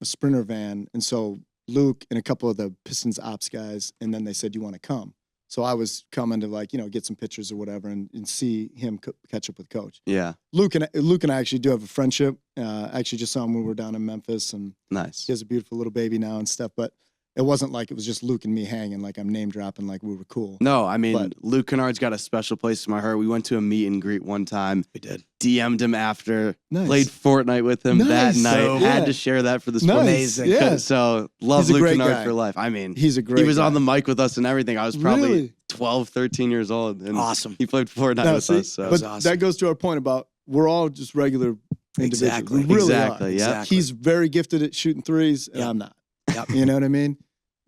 Sprinter van. And so Luke and a couple of the Pistons ops guys, and then they said, you want to come? So I was coming to get some pictures or whatever and see him catch up with Coach. Yeah. Luke and I actually do have a friendship. I actually just saw him when we were down in Memphis, and nice. He has a beautiful little baby now and stuff. But It wasn't like it was just Luke and me hanging, like I'm name dropping, like we were cool. No, I mean, But- Luke Kennard's got a special place in my heart. We went to a meet and greet one time. We did. DM'd him after. Nice. Played Fortnite with him that Nice. night. So- Had Yeah. to share that for the Nice. sport. Amazing. Yeah. So love He's a Luke great Kennard guy. for life. I mean, He's a great he was guy. on the mic with us and everything. I was probably Really? 12, 13 years old. And Awesome. he played Fortnite No, with see, us. So. That but was awesome. that goes to our point about we're all just regular individuals. Exactly. We really Exactly, are. yeah. Exactly. He's very gifted at shooting threes, and Yep. I'm not. Yep. You know what I mean?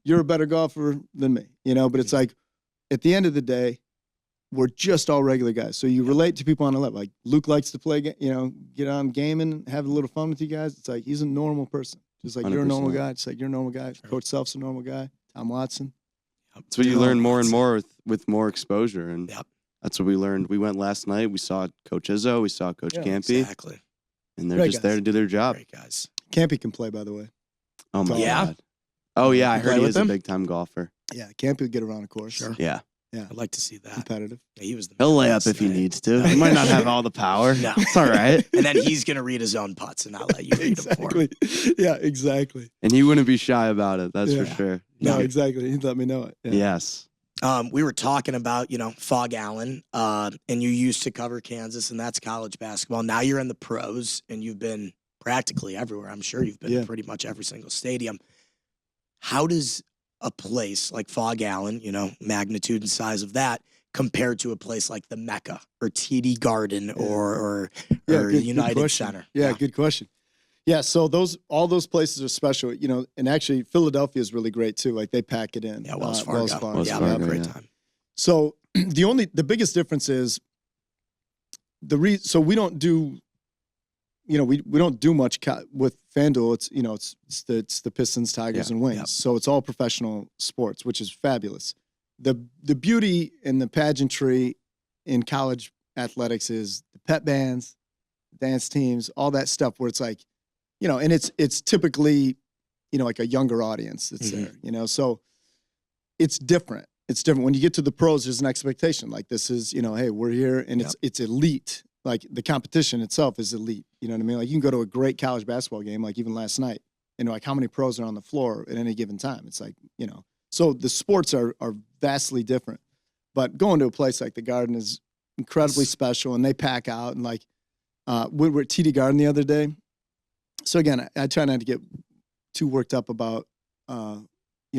You're a better golfer than me, you know, but it's like at the end of the day, we're just all regular guys. So you relate to people on a level. Like Luke likes to play, get on gaming, have a little fun with you guys. It's like he's a normal person. Just like you're a normal 100%. guy. Just like you're a normal guy. Sure. Coach Self's a normal guy. Tom Watson. That's what you learn more and more with more exposure. And Yep. that's what we learned. We went last night. We saw Coach Izzo. We saw Coach Yeah, Campy. Exactly. And they're Great just there guys. to do their job. Great guys. Campy can play, by the way. Oh, my Yeah? God. Oh, yeah. I You heard play he with is a him? big-time golfer. Yeah, Campy would get around a course. Sure. Yeah. I'd like to see that. Competitive. Yeah, he was the He'll man lay up last if he night. needs to. He might not have all the power. No. It's all right. And then he's going to read his own putts and not let you read them for him. Exactly. Yeah, exactly. And he wouldn't be shy about it. That's Yeah. for sure. No, No. exactly. He'd let me know it. Yeah. Yes. We were talking about, Fog Allen, and you used to cover Kansas, and that's college basketball. Now you're in the pros, and you've been practically everywhere. I'm sure you've been Yeah. to pretty much every single stadium. How does a place like Fog Allen, magnitude and size of that, compared to a place like the Mecca or TD Garden Yeah. or Good United question. Center? Yeah, good question. Yeah, so all those places are special, and actually Philadelphia is really great too. Like they pack it in. Yeah, Wells Fargo. Wells Yeah, Fargo, great yeah. time. So the biggest difference is so we don't do, we don't do much with FanDuel. It's the Pistons, Tigers, Yeah, and Wings. yep. So it's all professional sports, which is fabulous. The beauty and the pageantry in college athletics is the pep bands, dance teams, all that stuff where it's like, and it's typically, like a younger audience that's Mhm. there, so it's different. It's different. When you get to the pros, there's an expectation. Like this is, hey, we're here and it's elite. Like the competition itself is elite. You know what I mean? Like you can go to a great college basketball game, like even last night, and like how many pros are on the floor at any given time. It's like, so the sports are vastly different. But going to a place like the Garden is incredibly special, and they pack out. And like we were at TD Garden the other day. So again, I try not to get too worked up about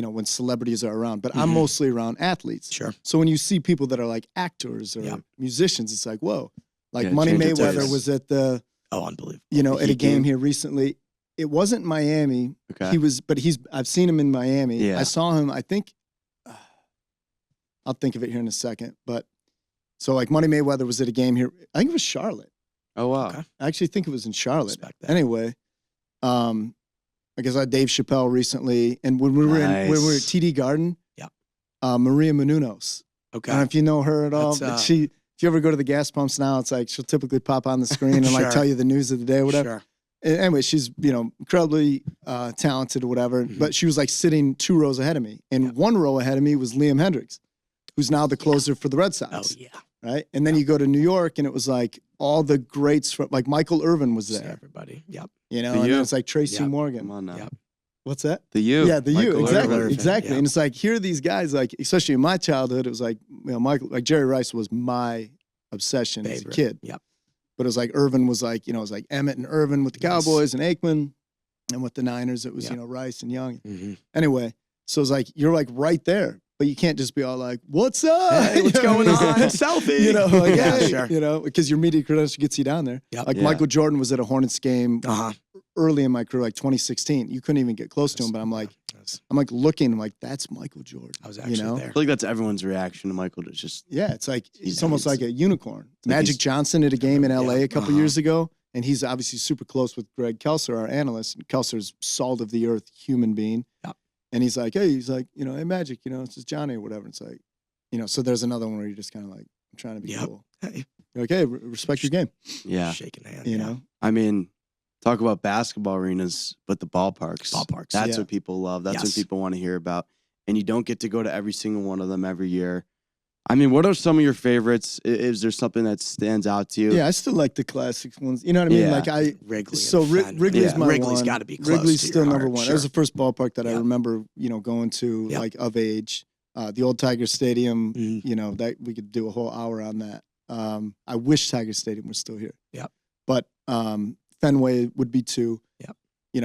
when celebrities are around, but I'm Mhm. mostly around athletes. Sure. So when you see people that are like actors or Yeah. musicians, it's like, whoa. Like Yeah, Money change of Mayweather taste. was at the Oh, unbelievable. at a Heat game game. here recently. It wasn't Miami. Okay. I've seen him in Miami. Yeah. I saw him, I think, I'll think of it here in a second. But so like Money Mayweather was at a game here. I think it was Charlotte. Oh, wow. Okay. I actually think it was in Charlotte. Respect that. Anyway, I guess I had Dave Chappelle recently. And when we were when we were at Nice. TD Garden, Yeah. Maria Menounos. Okay. I don't know if you know her at all, That's, but if you ever go to the gas pumps now, it's like she'll typically pop on the screen and like Sure. tell you the news of the day or whatever. Sure. Anyway, she's incredibly talented or whatever. Mhm. But she was like sitting 2 rows ahead of me, and Yeah. 1 row ahead of me was Liam Hendricks, who's now the closer for the Red Oh, Sox. yeah. Right, and then you go to New York, and it was like all the greats from like Michael Irvin was See there. everybody. Yep. You know, The and U. then it's like Tracy Yeah. Morgan. Come on now. Yep. What's that? The U. Yeah, the U. Michael Exactly, Irvin. exactly. Yeah. And it's like here are these guys, like especially in my childhood, it was like Michael, like Jerry Rice was my obsession as a Favorite. kid. Yep. But it was like Irvin was like, it was like Emmett and Irvin with the Yes. Cowboys and Aikman, and with the Niners, it was, Yeah. Rice and Young. Mm-hmm. Anyway, so it's like, you're like right there, but you can't just be all like, what's up? Hey, what's You know going what I on? mean? Selfie. Like, Yeah, hey, sure. because your media credential gets you down there. Yep. Like Yeah. Michael Jordan was at a Hornets game Uh-huh. early in my career, like 2016. You couldn't even get close to him, but I'm like looking, I'm like, that's Michael Jordan. I was actually I there. feel like that's everyone's reaction to Michael. It's just Yeah, it's like He's it's almost nice. like a unicorn. like Magic he's- Johnson at a game in LA a couple uh-huh. years ago, and he's obviously super close with Greg Kelser, our analyst. And Kelser's salt of the earth human being. Yep. And he's like, hey, hey, Magic, it's just Johnny or whatever. It's like, so there's another one where you're just kind of like, I'm trying to be Yep. cool. Hey, You're like, hey, respect your game. yeah. shaking hands. You yeah. know? I mean, talk about basketball arenas, but the ballparks. Ballparks. That's Yeah. what people love. That's what Yes. people want to hear about. And you don't get to go to every single one of them every year. I mean, what are some of your favorites? Is there something that stands out to you? Yeah, I still like the classic ones. You know what I mean? Yeah. Like Wrigley. So and Fenway. Wrigley's my Wrigley's one. got to be close Wrigley's to still your number heart. one. Sure. That was the first ballpark that I Yep. remember, going to Yep. like of age. The old Tiger Stadium, Mhm. that we could do a whole hour on that. I wish Tiger Stadium was still here. Yep. But Fenway would be 2. Yep.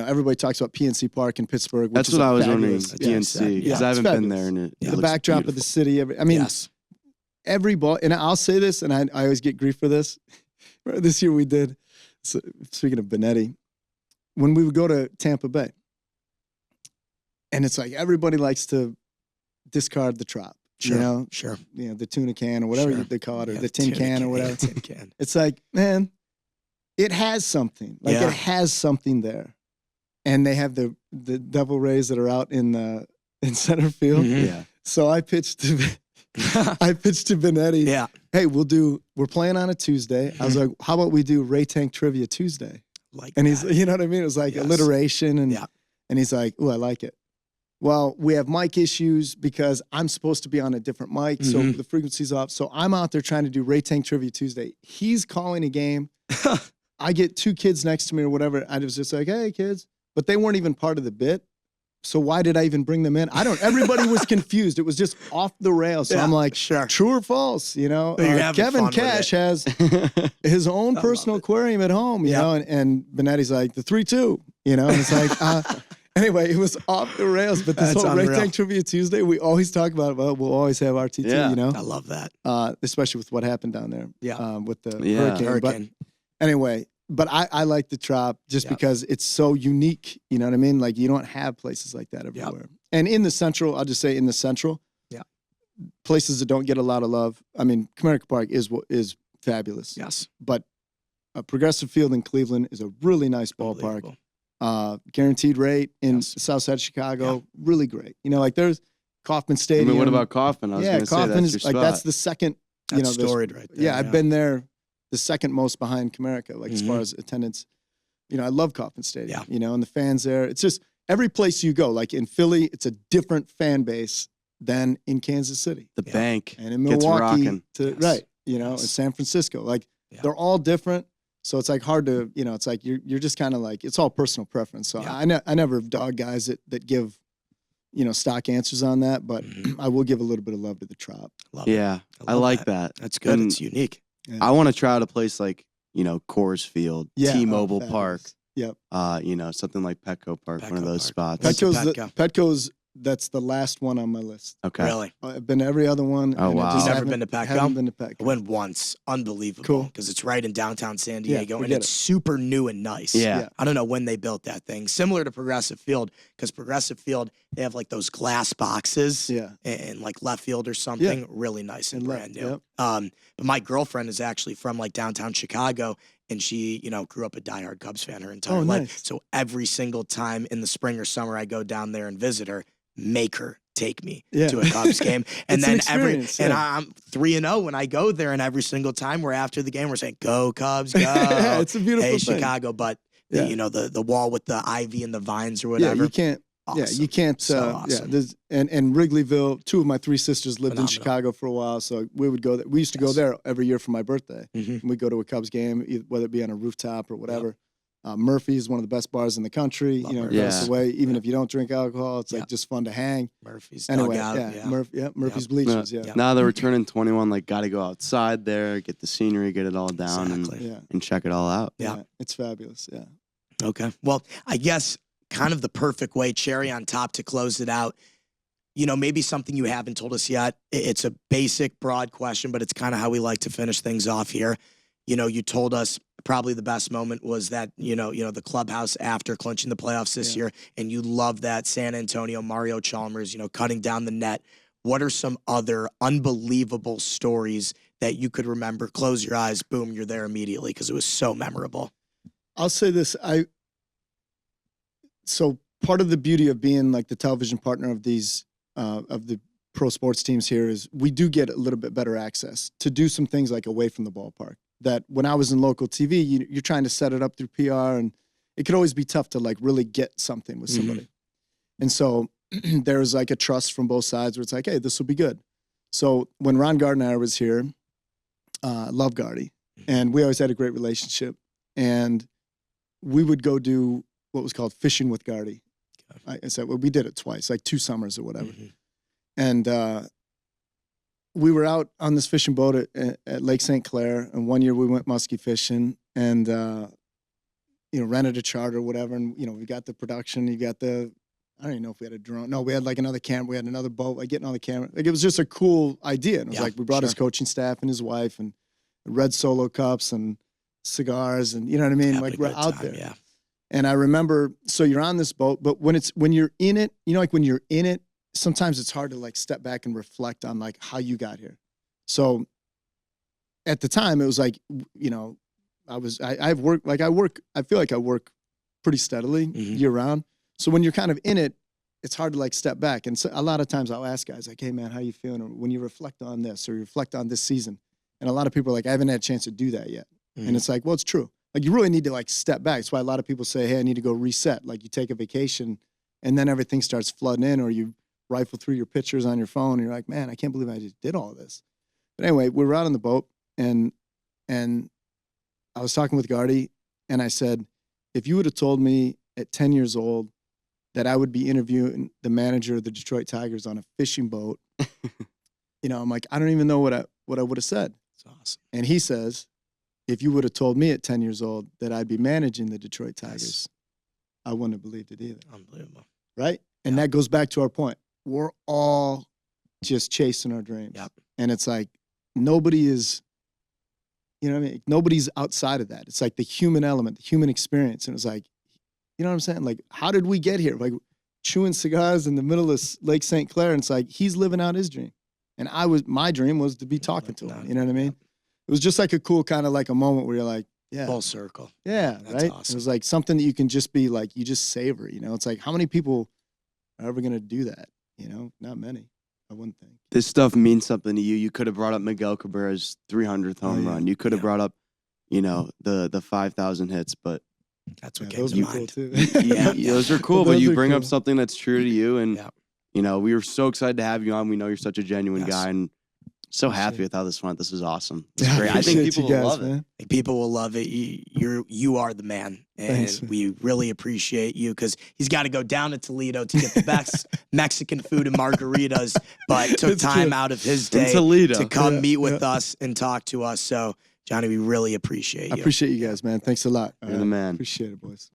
Everybody talks about PNC Park in Pittsburgh. Which That's is what a I was wondering. fabulous- PNC, because Yeah, I it's haven't been fabulous. there, and it The looks backdrop of the beautiful. city. I mean, Yes. every ball, and I'll say this, and I always get grief for this. This year we did, so, speaking of Benetti, when we would go to Tampa Bay, and it's like everybody likes to discard the trop, Sure. Sure. the tuna can or whatever Sure. they call it, or Yeah, the tin can or yeah, whatever. tin can. It's like, man, it has something. Like Yeah. it has something there, and they have the Devil Rays that are out in center field. Mhm. Yeah. So I pitched to Benetti. Yeah. Hey, we're playing on a Tuesday. I was like, how about we do Ray Tank Trivia Tuesday? Like And he's, that. you know what I mean? It was like Yes. alliteration. And, Yeah. and he's like, oh, I like it. Well, we have mic issues because I'm supposed to be on a different mic. So Mhm. the frequency's off. So I'm out there trying to do Ray Tank Trivia Tuesday. He's calling a game. I get 2 kids next to me or whatever. I was just like, hey, kids. But they weren't even part of the bit. So why did I even bring them in? Everybody was confused. It was just off the rails. So Yeah, I'm like, sure. true or false? You're having Kevin fun with Cash it. has his own I personal love it. aquarium at home, you Yeah. know, and Benetti's like, the 3-2, and it's like, anyway, it was off the rails. But this That's whole Ray unreal. Tank Trivia Tuesday, we always talk about, well, we'll always have RTT, Yeah. I love that. especially with what happened down there Yeah. with the Yeah. hurricane. But Hurricane. anyway, but I like the Trop just Yep. because it's so unique. You know what I mean? Like you don't have places like that everywhere. And in the Central, I'll just say in the Central, Yeah. places that don't get a lot of love. I mean, Comerica Park is fabulous. Yes. But Progressive Field in Cleveland is a really nice ballpark. Guaranteed rate in Yes. South Side of Chicago, really great. Like there's Kauffman I Stadium. mean, what about Coffin? I was going to say Kauffman that's is your like spot. that's the second. That's there's- storied right there. yeah, I've been there the second most behind Comerica, like as Mhm. far as attendance. I love Kauffman Stadium, Yeah. and the fans there. It's just every place you go, like in Philly, it's a different fan base than in Kansas City the Yeah. bank. and in Gets Milwaukee, rocking. to Yes. right, in Yes. San Francisco. Like Yeah. they're all different. So it's like hard to, it's like you're just kind of like, it's all personal preference. So Yeah. I never dog guys that give, stock answers on that, but Mhm. I will give a little bit of love to the Trop. Love it. Yeah, I love like that. That's good. And It's unique. I want to try out a place like Coors Field, Yeah, T-Mobile fabulous. Park. Yep. Something like Petco Park, one Petco of those Park. spots. Went to Petco's that's the last one on my list. Okay. Really. I've been to every other one. Oh, and I wow. just You've never haven't- been to Petco? Haven't been to Petco. I went once. Unbelievable. Cool. Because it's right in downtown San Yeah, Diego and forget it's it. super new and nice. Yeah. Yeah. I don't know when they built that thing. Similar to Progressive Field, because Progressive Field, they have like those glass boxes Yeah. in like left field or something. Really nice and And brand left, new. yep. But my girlfriend is actually from like downtown Chicago. And she, grew up a diehard Cubs fan her entire Oh, life. nice. So every single time in the spring or summer I go down there and visit her, make her take me Yeah. to a Cubs game. And It's an then experience, and yeah. I'm 3-0 when I go there, and every single time we're after the game, we're saying, "Go Cubs, go!" Yeah, it's a beautiful hey, thing. Chicago, but Yeah. the wall with the ivy and the vines or Yeah, whatever. you can't. Yeah, Awesome. you can't. So Yeah, awesome. there's, and Wrigleyville. 2 of my 3 sisters lived in Phenomenal. Chicago for a while, so we would go there. We used to go Yes. there every year for my birthday. Mhm. And we'd go to a Cubs game, whether it be on a rooftop or whatever. Murphy's, one of the best bars in the country. Love Across Murphy's. the way, even Yeah. if you don't drink alcohol, it's Yeah. like just fun to hang. Murphy's Anyway, dugout. yeah, Murphy's Yep. bleachers. Yeah, Yep. Now that we're turning 21, like, got to go outside there, get the scenery, get it all down, Exactly. yeah, and check it all out. Yeah. it's fabulous. Yeah. Okay. Well, I guess kind of the perfect way, cherry on top to close it out. Maybe something you haven't told us yet. It's a basic, broad question, but it's kind of how we like to finish things off here. You told us probably the best moment was that, the clubhouse after clinching the playoffs this year, and you love that San Antonio, Mario Chalmers, cutting down the net. What are some other unbelievable stories that you could remember? Close your eyes, boom, you're there immediately because it was so memorable. I'll say this. So part of the beauty of being like the television partner of these of the pro sports teams here is we do get a little bit better access to do some things like away from the ballpark. That when I was in local TV, you're trying to set it up through PR, and it could always be tough to like really get something with somebody. And so there's like a trust from both sides where it's like, hey, this will be good. So when Ron Gardner was here, love Gardy, and we always had a great relationship. And we would go do what was called fishing with Gardy. I said, well, we did it twice, like 2 summers or whatever. And we were out on this fishing boat at Lake St. Clair, and one year we went muskie fishing, and rented a charter or whatever, and we got the production, you got the, I don't even know if we had a drone. No, we had like another camera, we had another boat, like getting on the camera. Like it was just a cool idea. And it was like we brought his coaching staff and his wife and red Solo cups and cigars, and you know what I mean? Yeah, like but we're a good out time, there. Yeah. And I remember, so you're on this boat, but when you're in it, like when you're in it, sometimes it's hard to like step back and reflect on like how you got here. So at the time it was like, I've worked, like I feel like I work pretty steadily year round. So when you're kind of in it, it's hard to like step back. And so a lot of times I'll ask guys like, hey man, how you feeling? Or when you reflect on this or you reflect on this season. And a lot of people are like, I haven't had a chance to do that yet. And it's like, well, it's true. Like you really need to like step back. That's why a lot of people say, hey, I need to go reset. Like you take a vacation and then everything starts flooding in, or you rifle through your pictures on your phone and you're like, man, I can't believe I just did all this. But anyway, we were out on the boat and I was talking with Gardy and I said, if you would have told me at 10 years old that I would be interviewing the manager of the Detroit Tigers on a fishing boat, I'm like, I don't even know what I would have said. That's awesome. And he says, if you would have told me at 10 years old that I'd be managing the Detroit Tigers, I wouldn't have believed it either. Unbelievable. Right? And that goes back to our point. We're all just chasing our dreams. Yep. And it's like, nobody is, you know what I mean? Nobody's outside of that. It's like the human element, the human experience. And it's like, you know what I'm saying? Like, how did we get here? Like chewing cigars in the middle of Lake St. Clair. And it's like, he's living out his dream. And my dream was to be talking to him. You know what I mean? It was just like a cool kind of like a moment where you're like, yeah. Full circle. Yeah, That's right? awesome. It was like something that you can just be like, you just savor, It's like, how many people are ever going to do that? Not many, I wouldn't think. This stuff means something to you. You could have brought up Miguel Cabrera's 300th home run. You could have brought up, the 5,000 hits, but that's what came those to are mind. cool too. those are cool, but Those you are bring up cool. something that's true to you. And, Yeah. we were so excited to have you on. We know you're such a genuine guy, and so happy with how this went. This is awesome. It's great. I think people will love it. People will love it. You are the man, and Thanks, man. we really appreciate you because he's got to go down to Toledo to get the best Mexican food and margaritas, but took That's time true. out of his In day Toledo. to come Yeah, meet with yeah. us and talk to us. So, Johnny, we really appreciate you. I appreciate you guys, man. Thanks a lot. You're the man. Appreciate it, boys.